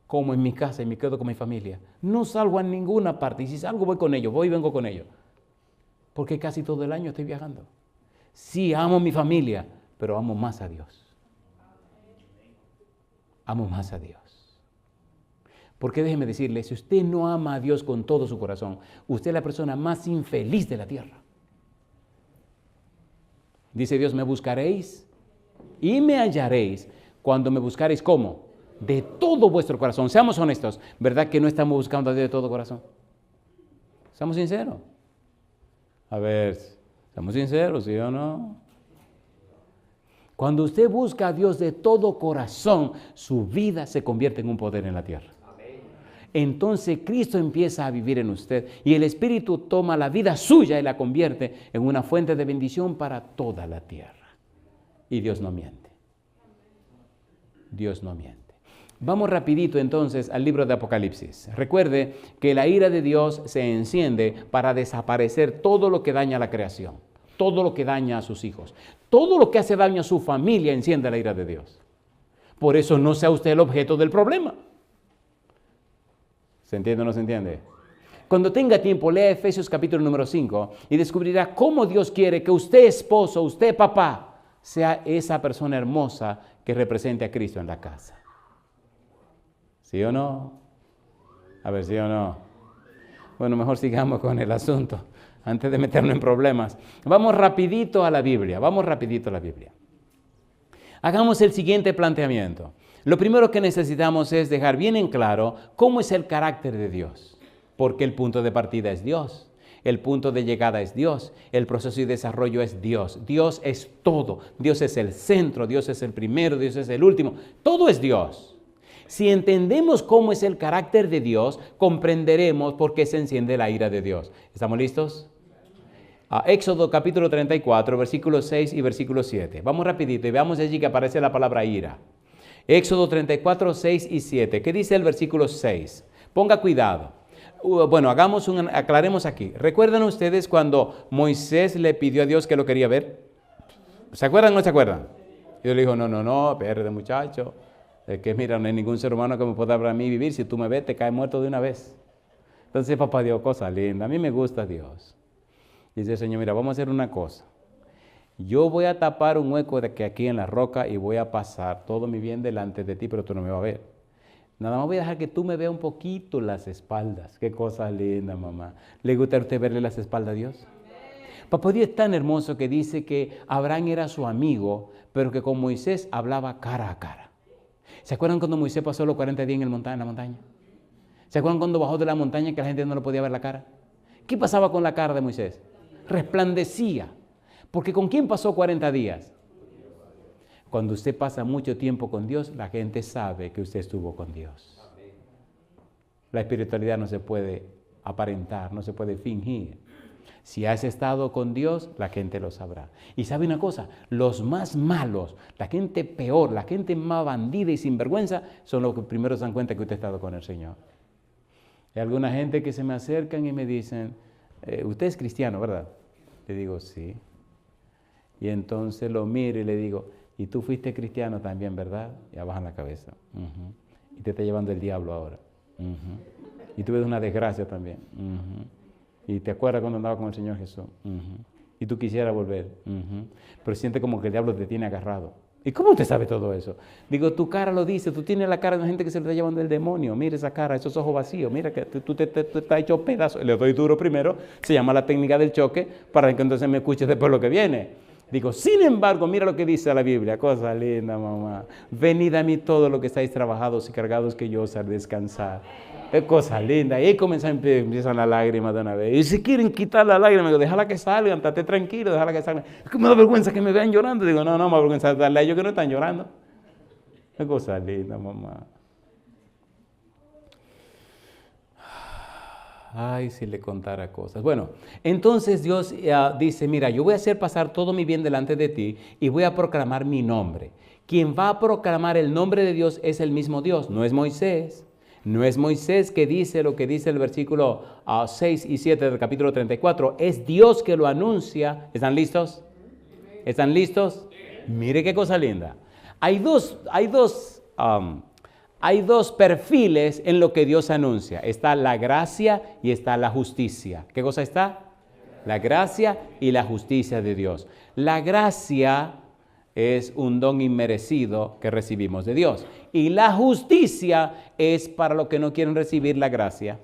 Como en mi casa y me quedo con mi familia. No salgo a ninguna parte. Y si salgo, voy con ellos. Voy y vengo con ellos. Porque casi todo el año estoy viajando. Sí, amo a mi familia, pero amo más a Dios. Amo más a Dios. Porque déjeme decirle, si usted no ama a Dios con todo su corazón, usted es la persona más infeliz de la tierra. Dice Dios, me buscaréis y me hallaréis cuando me buscaréis, ¿cómo? De todo vuestro corazón. Seamos honestos, ¿verdad que no estamos buscando a Dios de todo corazón? Seamos sinceros. A ver, seamos sinceros, ¿sí o no? Cuando usted busca a Dios de todo corazón, su vida se convierte en un poder en la tierra. Entonces Cristo empieza a vivir en usted y el Espíritu toma la vida suya y la convierte en una fuente de bendición para toda la tierra. Y Dios no miente. Dios no miente. Vamos rapidito entonces al libro de Apocalipsis. Recuerde que la ira de Dios se enciende para desaparecer todo lo que daña a la creación, todo lo que daña a sus hijos, todo lo que hace daño a su familia enciende la ira de Dios. Por eso no sea usted el objeto del problema. ¿Se entiende o no se entiende? Cuando tenga tiempo, lea Efesios capítulo número 5 y descubrirá cómo Dios quiere que usted, esposo, usted, papá, sea esa persona hermosa que represente a Cristo en la casa. ¿Sí o no? A ver, ¿sí o no? Bueno, mejor sigamos con el asunto antes de meternos en problemas. Vamos rapidito a la Biblia, Hagamos el siguiente planteamiento. Lo primero que necesitamos es dejar bien en claro cómo es el carácter de Dios, porque el punto de partida es Dios, el punto de llegada es Dios, el proceso y desarrollo es Dios. Dios es todo, Dios es el centro, Dios es el primero, Dios es el último, todo es Dios. Si entendemos cómo es el carácter de Dios, comprenderemos por qué se enciende la ira de Dios. ¿Estamos listos? Éxodo capítulo 34, versículos 6 y versículo 7. Vamos rapidito y veamos allí que aparece la palabra ira. Éxodo 34, 6 y 7. ¿Qué dice el versículo 6? Ponga cuidado. Bueno, aclaremos aquí. ¿Recuerdan ustedes cuando Moisés le pidió a Dios que lo quería ver? ¿Se acuerdan o no se acuerdan? Y Dios le dijo, no, espérate muchacho. Es que mira, no hay ningún ser humano que me pueda ver a mí vivir. Si tú me ves, te caes muerto de una vez. Entonces papá dio cosa linda. A mí me gusta Dios. Y dice el Señor, mira, vamos a hacer una cosa. Yo voy a tapar un hueco de que aquí en la roca y voy a pasar todo mi bien delante de ti, pero tú no me vas a ver. Nada más voy a dejar que tú me veas un poquito las espaldas. Qué cosa linda, mamá. ¿Le gusta a usted verle las espaldas a Dios? Papá Dios es tan hermoso que dice que Abraham era su amigo, pero que con Moisés hablaba cara a cara. ¿Se acuerdan cuando Moisés pasó los 40 días en la montaña? ¿Se acuerdan cuando bajó de la montaña que la gente no le podía ver la cara? ¿Qué pasaba con la cara de Moisés? Resplandecía. Porque ¿con quién pasó 40 días? Cuando usted pasa mucho tiempo con Dios, la gente sabe que usted estuvo con Dios. La espiritualidad no se puede aparentar, no se puede fingir. Si has estado con Dios, la gente lo sabrá. Y sabe una cosa, los más malos, la gente peor, la gente más bandida y sinvergüenza, son los que primero se dan cuenta que usted ha estado con el Señor. Hay alguna gente que se me acercan y me dicen, usted es cristiano, ¿verdad? Le digo, sí. Y entonces lo miro y le digo, y tú fuiste cristiano también, ¿verdad? Y bajan la cabeza. Y te está llevando el diablo ahora. Y tú ves una desgracia también. Y te acuerdas cuando andaba con el Señor Jesús. Y tú quisieras volver. Pero siente como que el diablo te tiene agarrado. ¿Y cómo usted sabe todo eso? Digo, tu cara lo dice. Tú tienes la cara de una gente que se le está llevando el demonio. Mira esa cara, esos ojos vacíos. Mira que tú te estás hecho pedazo. Le doy duro primero. Se llama la técnica del choque para que entonces me escuches después lo que viene. Digo, sin embargo, mira lo que dice la Biblia. Cosa linda, mamá. Venid a mí todos los que estáis trabajados y cargados, que yo os haré descansar. Es cosa linda. Y ahí empiezan las lágrimas de una vez. Y si quieren quitar las lágrimas, digo, déjala que salgan, estate tranquilo, déjala que salgan. Es que me da vergüenza que me vean llorando. Digo, no, me da vergüenza darle a ellos que no están llorando. Es cosa linda, mamá. Ay, si le contara cosas. Bueno, entonces Dios dice, mira, yo voy a hacer pasar todo mi bien delante de ti y voy a proclamar mi nombre. Quien va a proclamar el nombre de Dios es el mismo Dios, no es Moisés. No es Moisés que dice lo que dice el versículo 6 y 7 del capítulo 34. Es Dios que lo anuncia. ¿Están listos? ¿Están listos? Mire qué cosa linda. Hay dos perfiles en lo que Dios anuncia. Está la gracia y está la justicia. ¿Qué cosa está? La gracia y la justicia de Dios. La gracia es un don inmerecido que recibimos de Dios. Y la justicia es para los que no quieren recibir la gracia.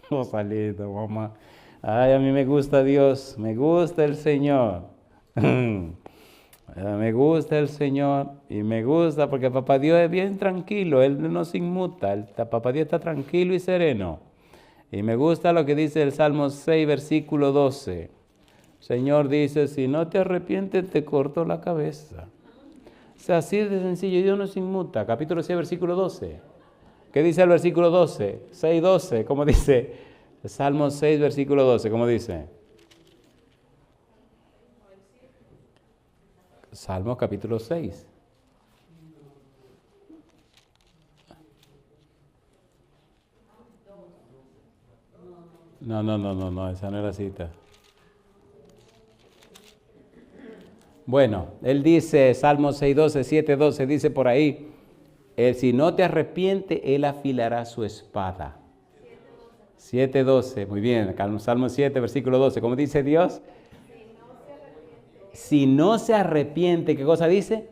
Cosa linda, mamá. Ay, a mí me gusta Dios, me gusta el Señor. Me gusta el Señor y me gusta porque Papá Dios es bien tranquilo, Él no se inmuta, Papá Dios está tranquilo y sereno. Y me gusta lo que dice el Salmo 6, versículo 12. Señor dice, si no te arrepientes, te corto la cabeza. O sea, así de sencillo, Dios no se inmuta. Capítulo 6, versículo 12. ¿Qué dice el versículo 12? 6, 12, ¿cómo dice? Salmo 6, versículo 12, ¿cómo dice? Salmo capítulo 6. No, esa no es la cita. Bueno, él dice, Salmo 6:12, 7:12, dice por ahí, si no te arrepientes, él afilará su espada. 7:12, muy bien, Salmo 7, versículo 12, ¿cómo dice Dios? Si no se arrepiente, ¿qué cosa dice?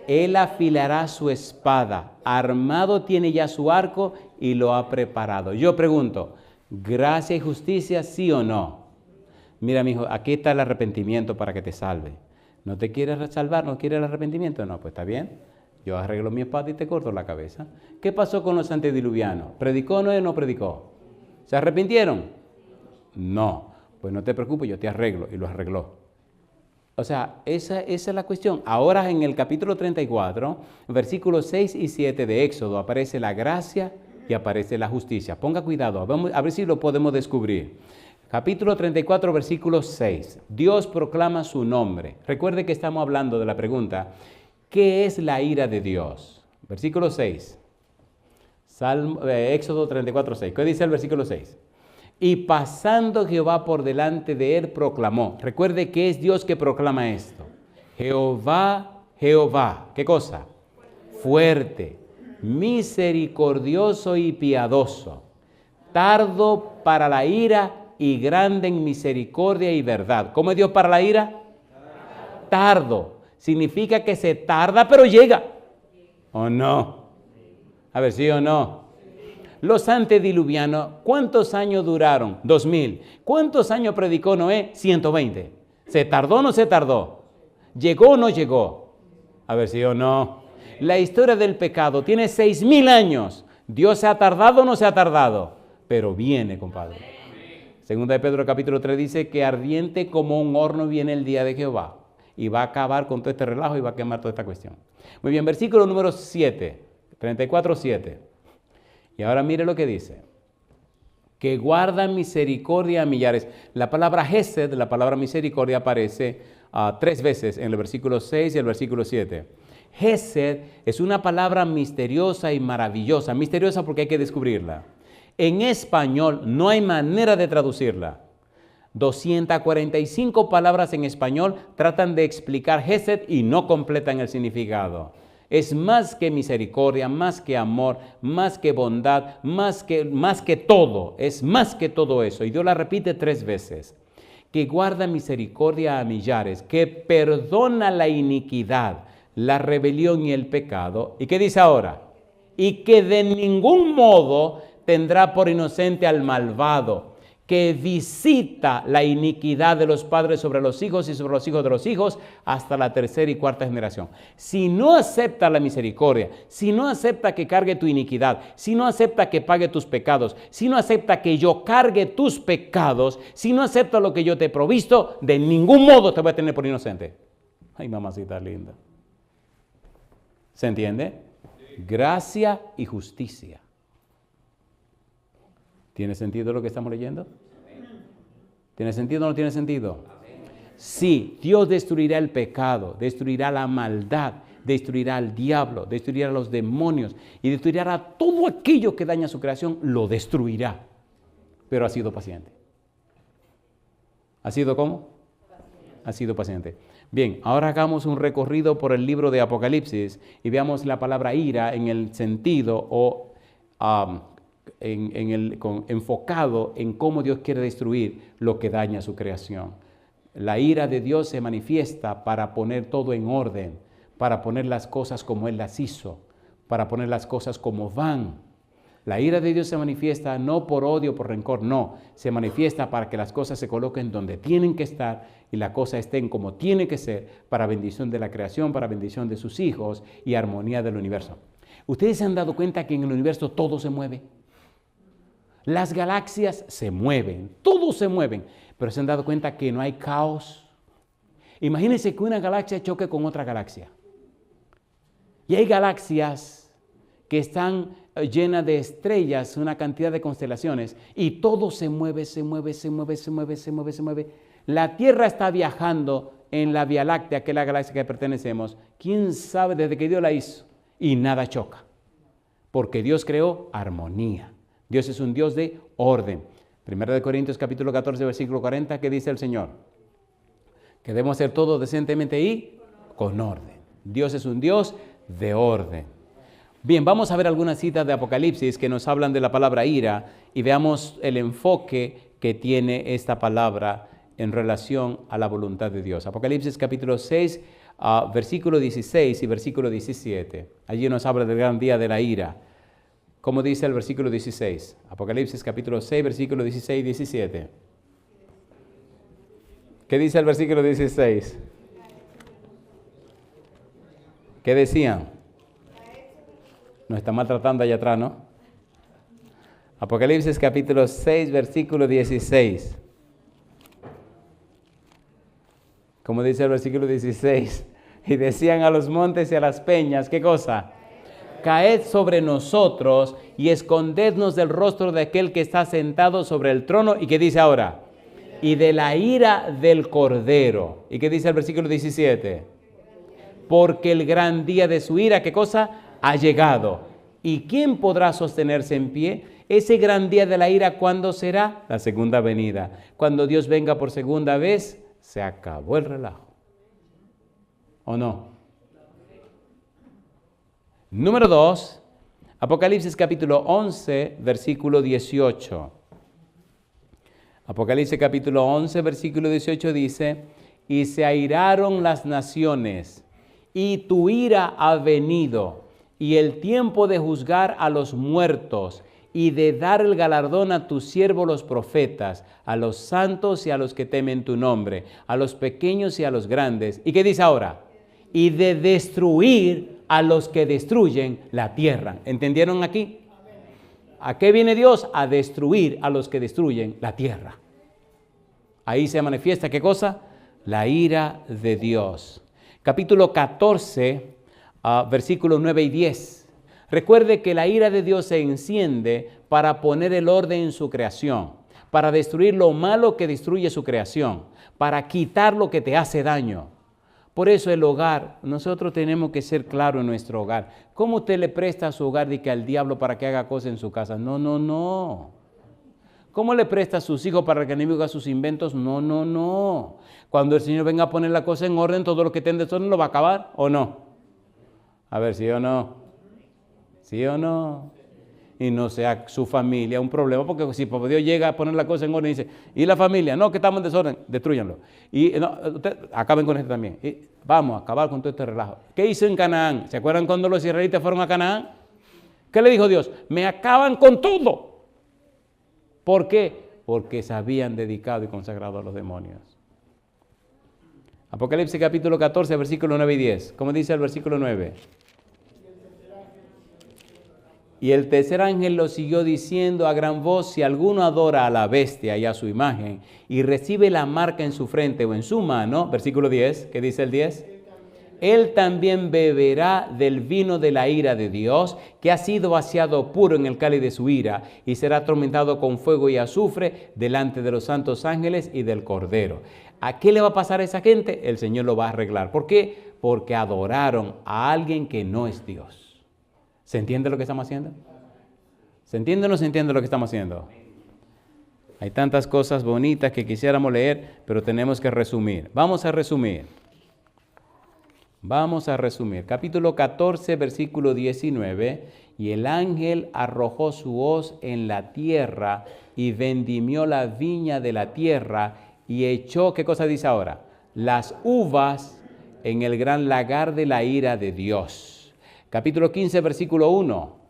Él afilará su espada, armado tiene ya su arco y lo ha preparado. Yo pregunto, ¿gracia y justicia sí o no? Mira, mijo, aquí está el arrepentimiento para que te salve. ¿No te quieres salvar? ¿No quieres el arrepentimiento? No, pues está bien. Yo arreglo mi espada y te corto la cabeza. ¿Qué pasó con los antediluvianos? ¿Predicó o no predicó? ¿Se arrepintieron? No. Pues no te preocupes, yo te arreglo. Y lo arregló. O sea, esa es la cuestión. Ahora en el capítulo 34, versículos 6 y 7 de Éxodo, aparece la gracia y aparece la justicia. Ponga cuidado, vamos a ver si lo podemos descubrir. Capítulo 34, versículo 6. Dios proclama su nombre. Recuerde que estamos hablando de la pregunta, ¿qué es la ira de Dios? Versículo 6. Éxodo 34, 6. ¿Qué dice el versículo 6? Y pasando Jehová por delante de él, proclamó. Recuerde que es Dios que proclama esto. Jehová, Jehová. ¿Qué cosa? Fuerte, misericordioso y piadoso, tardo para la ira y grande en misericordia y verdad. ¿Cómo es Dios para la ira? Tardo. Significa que se tarda, pero llega. ¿O no? A ver, ¿sí o no? Los antediluvianos, ¿cuántos años duraron? 2000. ¿Cuántos años predicó Noé? 120. ¿Se tardó o no se tardó? ¿Llegó o no llegó? A ver, ¿sí o no? La historia del pecado tiene 6000 años. ¿Dios se ha tardado o no se ha tardado? Pero viene, compadre. Segunda de Pedro capítulo 3 dice que ardiente como un horno viene el día de Jehová. Y va a acabar con todo este relajo y va a quemar toda esta cuestión. Muy bien, versículo número 7. 34, 7. Y ahora mire lo que dice. Que guarda misericordia a millares. La palabra Hesed, la palabra misericordia, aparece 3 veces en el versículo 6 y el versículo 7. Hesed es una palabra misteriosa y maravillosa. Misteriosa porque hay que descubrirla. En español no hay manera de traducirla. 245 palabras en español tratan de explicar Hesed y no completan el significado. Es más que misericordia, más que amor, más que bondad, más que todo. Es más que todo eso. Y Dios la repite 3 veces. Que guarda misericordia a millares, que perdona la iniquidad, la rebelión y el pecado. ¿Y qué dice ahora? Y que de ningún modo tendrá por inocente al malvado, que visita la iniquidad de los padres sobre los hijos y sobre los hijos de los hijos hasta la 3ª y 4ª generación. Si no acepta la misericordia, si no acepta que cargue tu iniquidad, si no acepta que pague tus pecados, si no acepta que yo cargue tus pecados, si no acepta lo que yo te he provisto, de ningún modo te voy a tener por inocente. Ay, mamacita linda. ¿Se entiende? Gracia y justicia. ¿Tiene sentido lo que estamos leyendo? ¿Tiene sentido o no tiene sentido? Sí, Dios destruirá el pecado, destruirá la maldad, destruirá al diablo, destruirá a los demonios y destruirá a todo aquello que daña su creación, lo destruirá. Pero ha sido paciente. ¿Ha sido cómo? Ha sido paciente. Bien, ahora hagamos un recorrido por el libro de Apocalipsis y veamos la palabra ira en el sentido o enfocado en cómo Dios quiere destruir lo que daña su creación. La ira de Dios se manifiesta para poner todo en orden, para poner las cosas como Él las hizo, para poner las cosas como van. La ira de Dios se manifiesta no por odio, por rencor, no. Se manifiesta para que las cosas se coloquen donde tienen que estar y las cosas estén como tienen que ser para bendición de la creación, para bendición de sus hijos y armonía del universo. ¿Ustedes se han dado cuenta que en el universo todo se mueve? Las galaxias se mueven, todos se mueven, pero se han dado cuenta que no hay caos. Imagínense que una galaxia choque con otra galaxia. Y hay galaxias que están llenas de estrellas, una cantidad de constelaciones, y todo se mueve, se mueve, se mueve, se mueve, se mueve, se mueve. La Tierra está viajando en la Vía Láctea, que es la galaxia que pertenecemos. ¿Quién sabe desde que Dios la hizo? Y nada choca, porque Dios creó armonía. Dios es un Dios de orden. 1 Corintios capítulo 14, versículo 40, ¿qué dice el Señor? Que debemos hacer todo decentemente y con orden. Dios es un Dios de orden. Bien, vamos a ver algunas citas de Apocalipsis que nos hablan de la palabra ira y veamos el enfoque que tiene esta palabra en relación a la voluntad de Dios. Apocalipsis capítulo 6, versículo 16 y versículo 17. Allí nos habla del gran día de la ira. ¿Cómo dice el versículo 16? Apocalipsis capítulo 6, versículo 16 y 17. ¿Qué dice el versículo 16? ¿Qué decían? Nos está maltratando allá atrás, ¿no? Apocalipsis capítulo 6, versículo 16. ¿Cómo dice el versículo 16? Y decían a los montes y a las peñas, ¿qué cosa? Caed sobre nosotros y escondednos del rostro de aquel que está sentado sobre el trono. ¿Y qué dice ahora? Y de la ira del Cordero. ¿Y qué dice el versículo 17? Porque el gran día de su ira, ¿qué cosa? Ha llegado. ¿Y quién podrá sostenerse en pie? Ese gran día de la ira, ¿cuándo será? La segunda venida. Cuando Dios venga por segunda vez, se acabó el relajo. ¿O no? Número 2, Apocalipsis capítulo 11, versículo 18. Apocalipsis capítulo 11, versículo 18 dice, y se airaron las naciones, y tu ira ha venido, y el tiempo de juzgar a los muertos, y de dar el galardón a tus siervos los profetas, a los santos y a los que temen tu nombre, a los pequeños y a los grandes. ¿Y qué dice ahora? Y de destruir a los que destruyen la tierra. ¿Entendieron aquí? ¿A qué viene Dios? A destruir a los que destruyen la tierra. Ahí se manifiesta, ¿qué cosa? La ira de Dios. Capítulo 14, versículos 9 y 10. Recuerde que la ira de Dios se enciende para poner el orden en su creación, para destruir lo malo que destruye su creación, para quitar lo que te hace daño. Por eso el hogar, nosotros tenemos que ser claros en nuestro hogar. ¿Cómo usted le presta a su hogar al diablo para que haga cosas en su casa? No, no, no. ¿Cómo le presta a sus hijos para que el enemigo haga sus inventos? No, no, no. Cuando el Señor venga a poner la cosa en orden, todo lo que esté en desorden lo va a acabar, ¿o no? A ver, ¿sí o no? ¿Sí o no? Y no sea su familia un problema, porque si Dios llega a poner la cosa en orden y dice, ¿y la familia? No, que estamos en desorden, destrúyanlo. Y no, acaben con esto también. Y vamos a acabar con todo este relajo. ¿Qué hizo en Canaán? ¿Se acuerdan cuando los israelitas fueron a Canaán? ¿Qué le dijo Dios? Me acaban con todo. ¿Por qué? Porque se habían dedicado y consagrado a los demonios. Apocalipsis capítulo 14, versículos 9 y 10. ¿Cómo dice el versículo 9? Y el tercer ángel lo siguió diciendo a gran voz, si alguno adora a la bestia y a su imagen y recibe la marca en su frente o en su mano, versículo 10, ¿qué dice el 10? él también beberá del vino de la ira de Dios, que ha sido vaciado puro en el cáliz de su ira, y será atormentado con fuego y azufre delante de los santos ángeles y del Cordero. ¿A qué le va a pasar a esa gente? El Señor lo va a arreglar. ¿Por qué? Porque adoraron a alguien que no es Dios. ¿Se entiende lo que estamos haciendo? ¿Se entiende o no se entiende lo que estamos haciendo? Hay tantas cosas bonitas que quisiéramos leer, pero tenemos que resumir. Vamos a resumir. Capítulo 14, versículo 19. Y el ángel arrojó su hoz en la tierra y vendimió la viña de la tierra y echó, ¿qué cosa dice ahora? Las uvas en el gran lagar de la ira de Dios. Capítulo 15, versículo 1.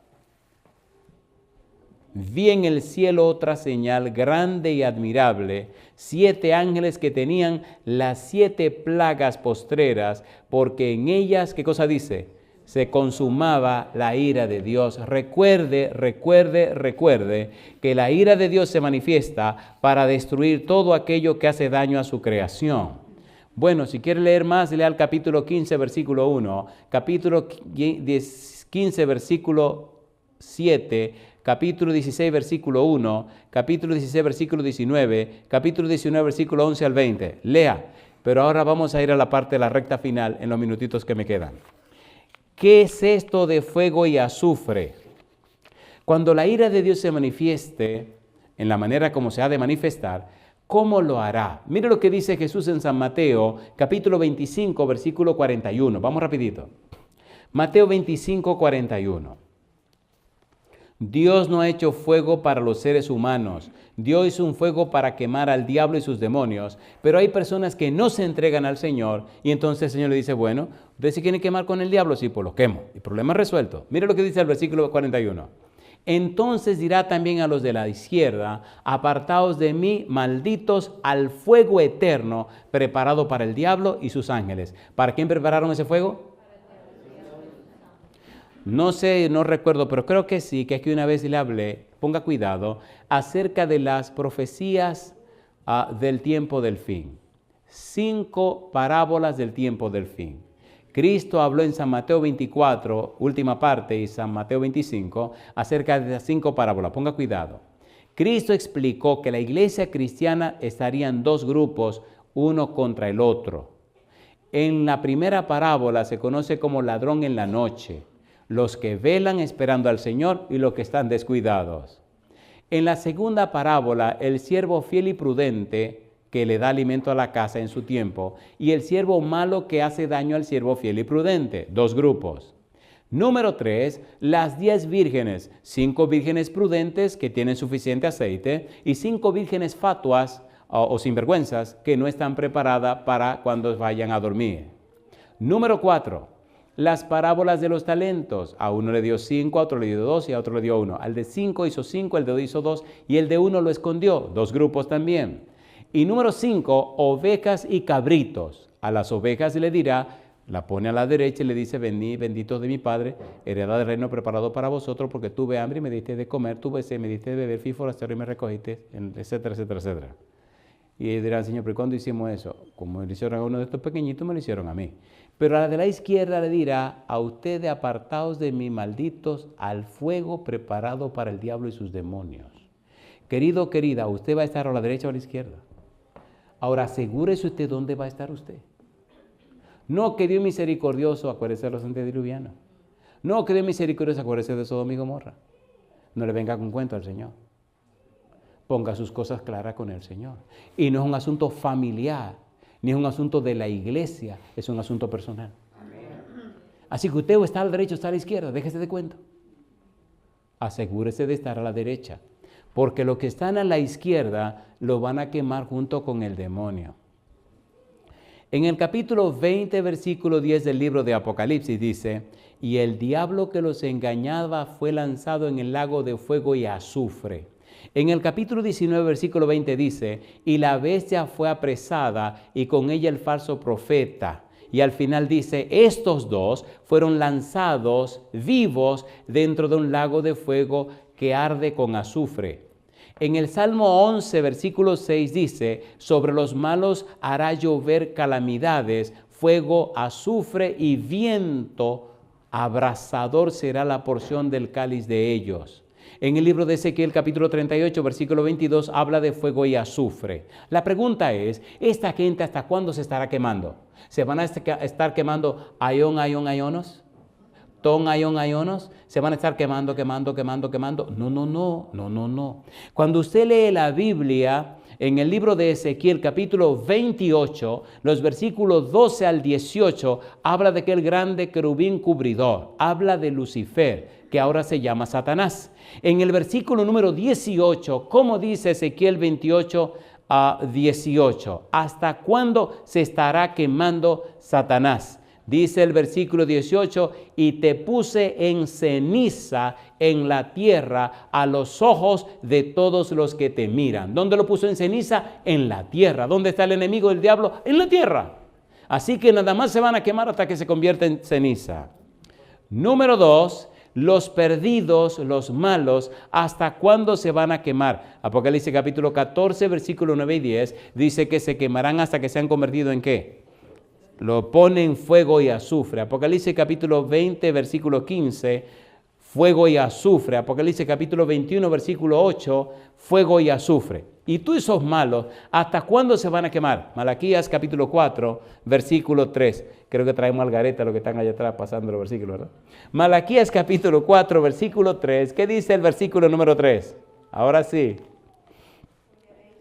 Vi en el cielo otra señal grande y admirable, 7 ángeles que tenían las 7 plagas postreras, porque en ellas, ¿qué cosa dice? Se consumaba la ira de Dios. Recuerde que la ira de Dios se manifiesta para destruir todo aquello que hace daño a su creación. Bueno, si quiere leer más, lea el capítulo 15, versículo 1, capítulo 15, versículo 7, capítulo 16, versículo 1, capítulo 16, versículo 19, capítulo 19, versículo 11 al 20. Lea, pero ahora vamos a ir a la parte de la recta final en los minutitos que me quedan. ¿Qué es esto de fuego y azufre? Cuando la ira de Dios se manifieste en la manera como se ha de manifestar, ¿cómo lo hará? Mire lo que dice Jesús en San Mateo, capítulo 25, versículo 41. Vamos rapidito. Mateo 25, 41. Dios no ha hecho fuego para los seres humanos. Dios hizo un fuego para quemar al diablo y sus demonios. Pero hay personas que no se entregan al Señor y entonces el Señor le dice, bueno, ¿ustedes se quieren quemar con el diablo? Sí, pues los quemo. El problema es resuelto. Mire lo que dice el versículo 41. Entonces dirá también a los de la izquierda, apartaos de mí, malditos, al fuego eterno preparado para el diablo y sus ángeles. ¿Para quién prepararon ese fuego? No sé, no recuerdo, pero creo que sí, que aquí una vez le hablé, ponga cuidado, acerca de las profecías del tiempo del fin. 5 parábolas del tiempo del fin. Cristo habló en San Mateo 24, última parte, y San Mateo 25, acerca de las 5 parábolas. Ponga cuidado. Cristo explicó que la iglesia cristiana estaría en 2 grupos, uno contra el otro. En la primera parábola se conoce como ladrón en la noche. Los que velan esperando al Señor y los que están descuidados. En la segunda parábola, el siervo fiel y prudente que le da alimento a la casa en su tiempo y el siervo malo que hace daño al siervo fiel y prudente. 2 grupos. Número 3, las 10 vírgenes. 5 vírgenes prudentes que tienen suficiente aceite y 5 vírgenes fatuas o sinvergüenzas que no están preparadas para cuando vayan a dormir. Número 4. Las parábolas de los talentos. A uno le dio 5, a otro le dio 2 y a otro le dio 1. Al de 5 hizo 5, el de 2 hizo 2 y el de 1 lo escondió. 2 grupos también. Y número 5, ovejas y cabritos. A las ovejas le dirá, la pone a la derecha y le dice, venid benditos de mi Padre, heredad del reino preparado para vosotros, porque tuve hambre y me diste de comer, tuve sed, me diste de beber, fui forastero y me recogiste, etcétera, etcétera, etcétera. Y dirán, Señor, ¿pero cuándo hicimos eso? Como le hicieron a uno de estos pequeñitos, me lo hicieron a mí. Pero a la de la izquierda le dirá, a ustedes apartaos de mí, malditos, al fuego preparado para el diablo y sus demonios. Querido, querida, ¿usted va a estar a la derecha o a la izquierda? Ahora, asegúrese usted dónde va a estar usted. No, que Dios misericordioso, acuérdese de los antediluvianos. No, que Dios misericordioso, acuérdese de Sodoma y Gomorra. No le venga con cuento al Señor. Ponga sus cosas claras con el Señor. Y no es un asunto familiar, ni es un asunto de la iglesia, es un asunto personal. Amén. Así que usted o está a la derecha o está a la izquierda, déjese de cuento. Asegúrese de estar a la derecha, porque los que están a la izquierda lo van a quemar junto con el demonio. En el capítulo 20, versículo 10 del libro de Apocalipsis dice, y el diablo que los engañaba fue lanzado en el lago de fuego y azufre. En el capítulo 19, versículo 20 dice, y la bestia fue apresada y con ella el falso profeta. Y al final dice, estos 2 fueron lanzados vivos dentro de un lago de fuego que arde con azufre. En el Salmo 11, versículo 6 dice, sobre los malos hará llover calamidades, fuego, azufre y viento abrasador será la porción del cáliz de ellos. En el libro de Ezequiel capítulo 38, versículo 22, habla de fuego y azufre. La pregunta es, ¿esta gente hasta cuándo se estará quemando? ¿Se van a estar quemando ayonos? ¿Ton ayonos? ¿Se van a estar quemando? No. Cuando usted lee la Biblia, en el libro de Ezequiel capítulo 28, los versículos 12 al 18, habla de aquel grande querubín cubridor, habla de Lucifer, que ahora se llama Satanás. En el versículo número 18, ¿cómo dice Ezequiel 28 a 18? ¿Hasta cuándo se estará quemando Satanás? Dice el versículo 18, y te puse en ceniza en la tierra a los ojos de todos los que te miran. ¿Dónde lo puso en ceniza? En la tierra. ¿Dónde está el enemigo del diablo? En la tierra. Así que nada más se van a quemar hasta que se convierta en ceniza. Número 2, los perdidos, los malos, ¿hasta cuándo se van a quemar? Apocalipsis capítulo 14, versículo 9 y 10, dice que se quemarán hasta que se han convertido ¿en qué? Lo pone en fuego y azufre. Apocalipsis capítulo 20, versículo 15, fuego y azufre. Apocalipsis capítulo 21, versículo 8, fuego y azufre. Y tú esos malos, ¿hasta cuándo se van a quemar? Malaquías capítulo 4, versículo 3. Creo que traemos al gareta lo que están allá atrás pasando los versículos, ¿verdad? Malaquías capítulo 4, versículo 3. ¿Qué dice el versículo número 3? Ahora sí.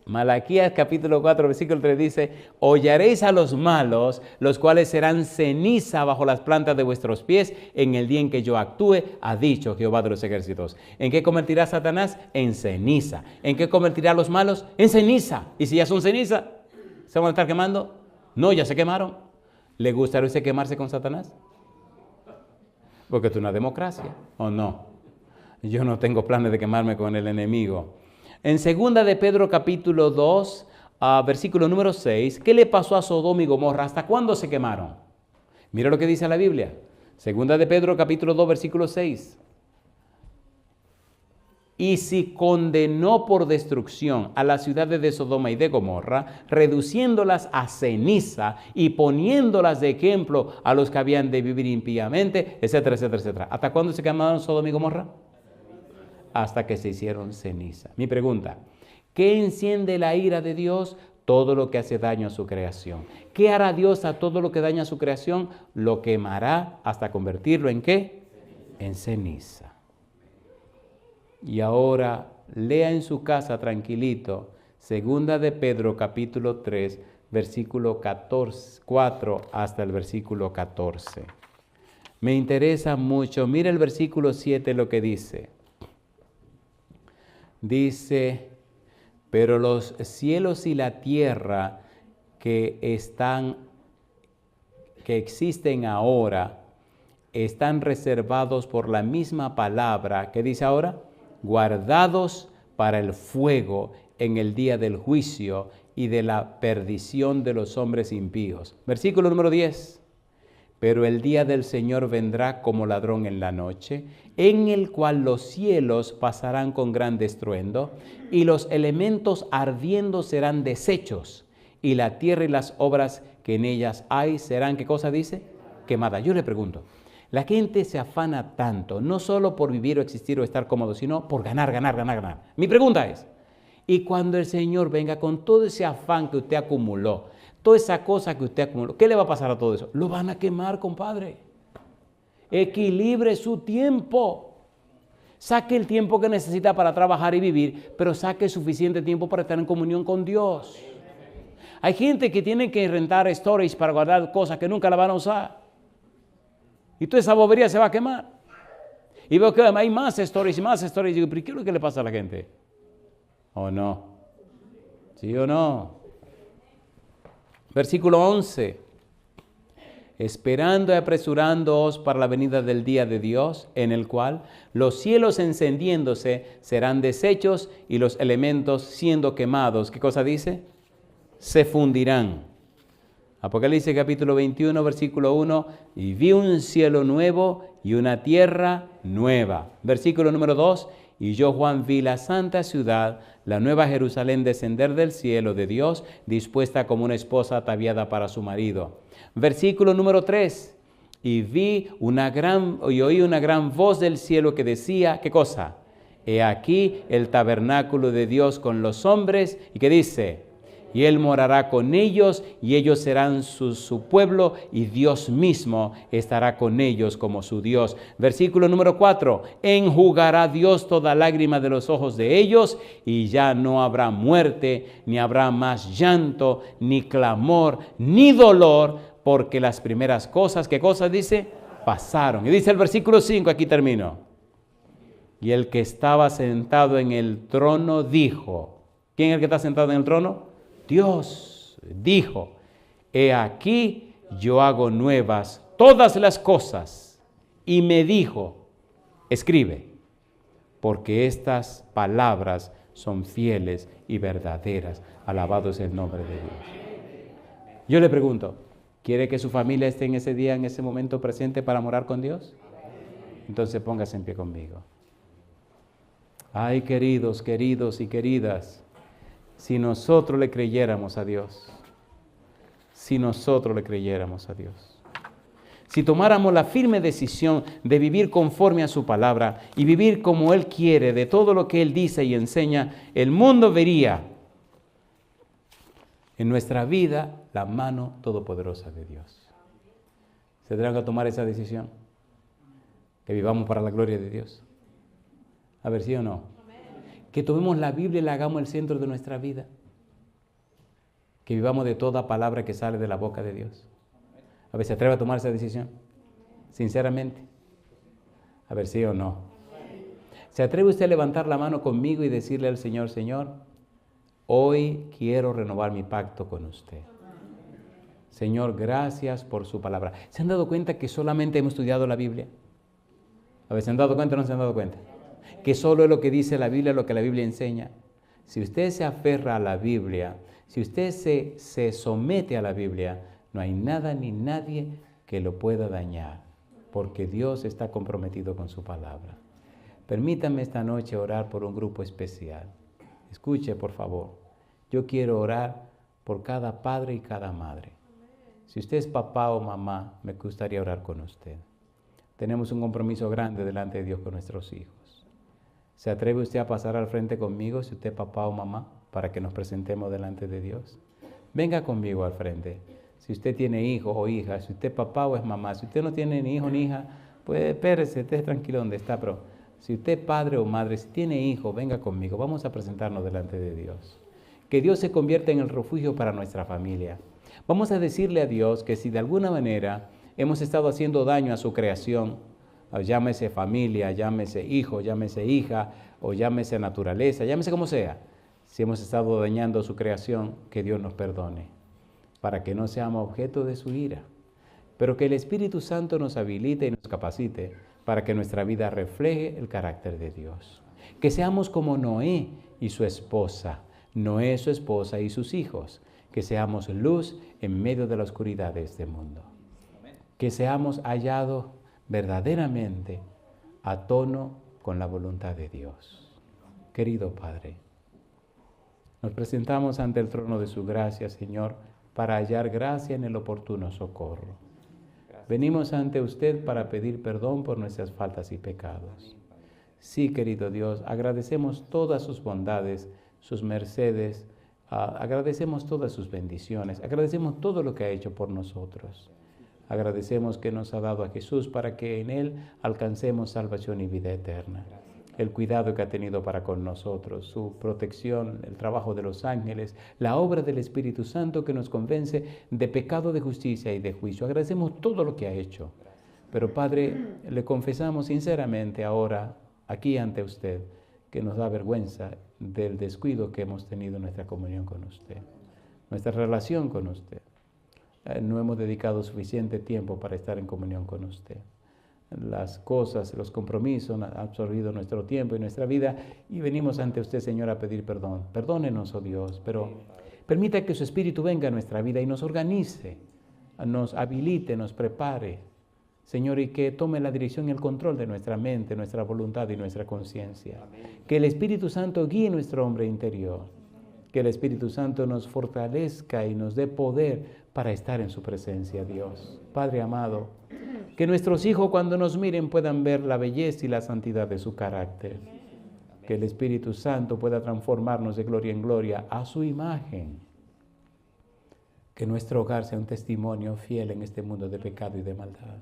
Malaquías capítulo 4, versículo 3 dice, hollaréis a los malos, los cuales serán ceniza bajo las plantas de vuestros pies en el día en que yo actúe, ha dicho Jehová de los ejércitos. ¿En qué convertirá Satanás? En ceniza. ¿En qué convertirá a los malos? En ceniza. Y si ya son ceniza, ¿se van a estar quemando? No, ya se quemaron. ¿Le gustaría a usted quemarse con Satanás? Porque esto es una democracia, ¿o no? Yo no tengo planes de quemarme con el enemigo. En 2 de Pedro capítulo 2, versículo número 6, ¿qué le pasó a Sodoma y Gomorra? ¿Hasta cuándo se quemaron? Mira lo que dice la Biblia. 2 de Pedro capítulo 2, versículo 6. Y si condenó por destrucción a las ciudades de Sodoma y de Gomorra, reduciéndolas a ceniza y poniéndolas de ejemplo a los que habían de vivir impíamente, etcétera, etcétera, etcétera. ¿Hasta cuándo se quemaron Sodoma y Gomorra? Hasta que se hicieron ceniza. Mi pregunta, ¿qué enciende la ira de Dios? Todo lo que hace daño a su creación. ¿Qué hará Dios a todo lo que daña a su creación? Lo quemará hasta convertirlo ¿en qué? En ceniza. Y ahora lea en su casa tranquilito, 2 de Pedro capítulo 3, versículo 4 hasta el versículo 14. Me interesa mucho. Mira el versículo 7 lo que dice. Dice, pero los cielos y la tierra que existen ahora, están reservados por la misma palabra, ¿qué dice ahora? Guardados para el fuego en el día del juicio y de la perdición de los hombres impíos. Versículo número 10. Pero el día del Señor vendrá como ladrón en la noche, en el cual los cielos pasarán con gran estruendo, y los elementos ardiendo serán deshechos, y la tierra y las obras que en ellas hay serán, ¿qué cosa dice? Quemadas. Yo le pregunto, la gente se afana tanto, no solo por vivir o existir o estar cómodo, sino por ganar. Mi pregunta es, y cuando el Señor venga con todo ese afán que usted acumuló, toda esa cosa que usted acumuló, ¿qué le va a pasar a todo eso? Lo van a quemar, compadre. Equilibre su tiempo. Saque el tiempo que necesita para trabajar y vivir, pero saque suficiente tiempo para estar en comunión con Dios. Hay gente que tiene que rentar storage para guardar cosas que nunca la van a usar. Y toda esa bobería se va a quemar. Y veo que hay más storage. Y digo, ¿pero qué es lo que le pasa a la gente? ¿O no? ¿Sí o no? Versículo 11, esperando y apresurándoos para la venida del día de Dios, en el cual los cielos encendiéndose serán deshechos y los elementos siendo quemados, ¿qué cosa dice? Se fundirán. Apocalipsis capítulo 21, versículo 1, y vi un cielo nuevo y una tierra nueva. Versículo número 2, Y yo, Juan, vi la santa ciudad, la nueva Jerusalén, descender del cielo de Dios, dispuesta como una esposa ataviada para su marido. Versículo número 3. Y oí una gran voz del cielo que decía, ¿qué cosa? He aquí el tabernáculo de Dios con los hombres, y que dice, y Él morará con ellos, y ellos serán su pueblo, y Dios mismo estará con ellos como su Dios. Versículo número 4, enjugará Dios toda lágrima de los ojos de ellos, y ya no habrá muerte, ni habrá más llanto, ni clamor, ni dolor, porque las primeras cosas, ¿qué cosas dice? Pasaron. Y dice el versículo 5, aquí termino. Y el que estaba sentado en el trono dijo, ¿quién es el que está sentado en el trono? Dios dijo, he aquí yo hago nuevas todas las cosas. Y me dijo, escribe, porque estas palabras son fieles y verdaderas. Alabado es el nombre de Dios. Yo le pregunto, ¿quiere que su familia esté en ese día, en ese momento presente para morar con Dios? Entonces póngase en pie conmigo. Ay, queridos, queridos y queridas, si nosotros le creyéramos a Dios, si nosotros le creyéramos a Dios, si tomáramos la firme decisión de vivir conforme a su palabra y vivir como Él quiere, de todo lo que Él dice y enseña, el mundo vería en nuestra vida la mano todopoderosa de Dios. ¿Se tendrán que tomar esa decisión? Que vivamos para la gloria de Dios. A ver, ¿sí o no? Que tomemos la Biblia y la hagamos el centro de nuestra vida. Que vivamos de toda palabra que sale de la boca de Dios. A ver, ¿se atreve a tomar esa decisión? Sinceramente. A ver, ¿sí o no? ¿Se atreve usted a levantar la mano conmigo y decirle al Señor, Señor, hoy quiero renovar mi pacto con usted? Señor, gracias por su palabra. ¿Se han dado cuenta que solamente hemos estudiado la Biblia? A ver, ¿se han dado cuenta o no se han dado cuenta? Que solo es lo que dice la Biblia, lo que la Biblia enseña. Si usted se aferra a la Biblia, si usted se somete a la Biblia, no hay nada ni nadie que lo pueda dañar, porque Dios está comprometido con su palabra. Permítame esta noche orar por un grupo especial. Escuche, por favor. Yo quiero orar por cada padre y cada madre. Si usted es papá o mamá, me gustaría orar con usted. Tenemos un compromiso grande delante de Dios con nuestros hijos. ¿Se atreve usted a pasar al frente conmigo, si usted es papá o mamá, para que nos presentemos delante de Dios? Venga conmigo al frente. Si usted tiene hijo o hija, si usted es papá o es mamá, si usted no tiene ni hijo ni hija, pues espérese, esté tranquilo donde está, pero si usted es padre o madre, si tiene hijo, venga conmigo, vamos a presentarnos delante de Dios. Que Dios se convierta en el refugio para nuestra familia. Vamos a decirle a Dios que si de alguna manera hemos estado haciendo daño a su creación, llámese familia, llámese hijo, llámese hija, o llámese naturaleza, llámese como sea. Si hemos estado dañando su creación, que Dios nos perdone, para que no seamos objeto de su ira. Pero que el Espíritu Santo nos habilite y nos capacite para que nuestra vida refleje el carácter de Dios. Que seamos como Noé y su esposa, Noé, su esposa y sus hijos. Que seamos luz en medio de la oscuridad de este mundo. Que seamos hallados verdaderamente a tono con la voluntad de Dios. Querido Padre, nos presentamos ante el trono de su gracia, Señor, para hallar gracia en el oportuno socorro. Venimos ante usted para pedir perdón por nuestras faltas y pecados. Sí, querido Dios, agradecemos todas sus bondades, sus mercedes, agradecemos todas sus bendiciones, agradecemos todo lo que ha hecho por nosotros. Agradecemos que nos ha dado a Jesús para que en Él alcancemos salvación y vida eterna. El cuidado que ha tenido para con nosotros, su protección, el trabajo de los ángeles, la obra del Espíritu Santo que nos convence de pecado, de justicia y de juicio. Agradecemos todo lo que ha hecho. Pero Padre, le confesamos sinceramente ahora, aquí ante usted, que nos da vergüenza del descuido que hemos tenido en nuestra comunión con usted, nuestra relación con usted. No hemos dedicado suficiente tiempo para estar en comunión con usted. Las cosas, los compromisos han absorbido nuestro tiempo y nuestra vida y venimos ante usted, Señor, a pedir perdón. Perdónenos, oh Dios, pero permita que su Espíritu venga a nuestra vida y nos organice, nos habilite, nos prepare Señor, y que tome la dirección y el control de nuestra mente, nuestra voluntad y nuestra conciencia. Que el Espíritu Santo guíe nuestro hombre interior. Que el Espíritu Santo nos fortalezca y nos dé poder para estar en su presencia, Dios. Padre amado, que nuestros hijos cuando nos miren puedan ver la belleza y la santidad de su carácter. Que el Espíritu Santo pueda transformarnos de gloria en gloria a su imagen. Que nuestro hogar sea un testimonio fiel en este mundo de pecado y de maldad.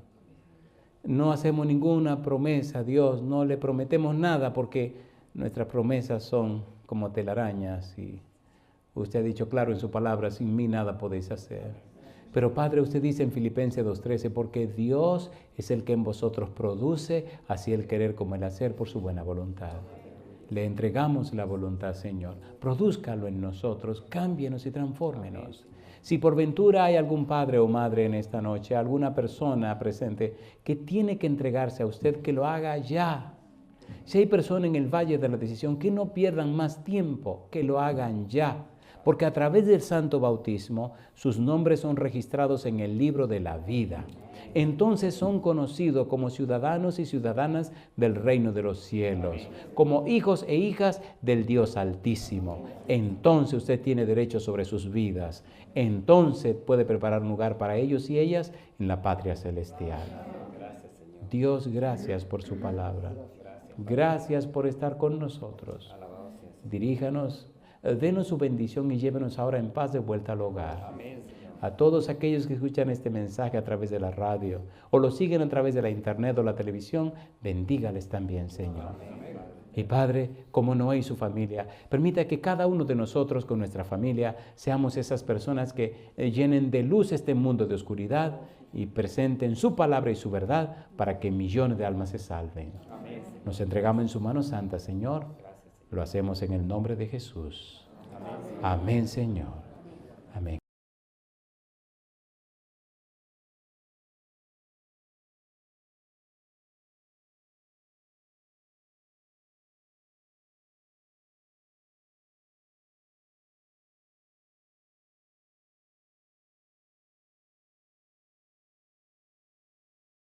No hacemos ninguna promesa a Dios, no le prometemos nada porque nuestras promesas son como telarañas y usted ha dicho claro en su palabra, sin mí nada podéis hacer. Pero Padre, usted dice en Filipenses 2:13, porque Dios es el que en vosotros produce así el querer como el hacer por su buena voluntad. Le entregamos la voluntad, Señor. Produzcalo en nosotros, cámbienos y transfórmenos. Si por ventura hay algún padre o madre en esta noche, alguna persona presente que tiene que entregarse a usted, que lo haga ya. Si hay personas en el valle de la decisión, que no pierdan más tiempo, que lo hagan ya. Porque a través del santo bautismo, sus nombres son registrados en el libro de la vida. Entonces son conocidos como ciudadanos y ciudadanas del reino de los cielos, como hijos e hijas del Dios Altísimo. Entonces usted tiene derecho sobre sus vidas. Entonces puede preparar un lugar para ellos y ellas en la patria celestial. Dios, gracias por su palabra. Gracias por estar con nosotros. Diríjanos, denos su bendición y llévenos ahora en paz de vuelta al hogar. A todos aquellos que escuchan este mensaje a través de la radio o lo siguen a través de la internet o la televisión, bendígales también, Señor. Y Padre, como Noé y su familia, permita que cada uno de nosotros con nuestra familia seamos esas personas que llenen de luz este mundo de oscuridad y presenten su palabra y su verdad para que millones de almas se salven. Nos entregamos en su mano santa, Señor. Lo hacemos en el nombre de Jesús. Amén, Señor. Amén.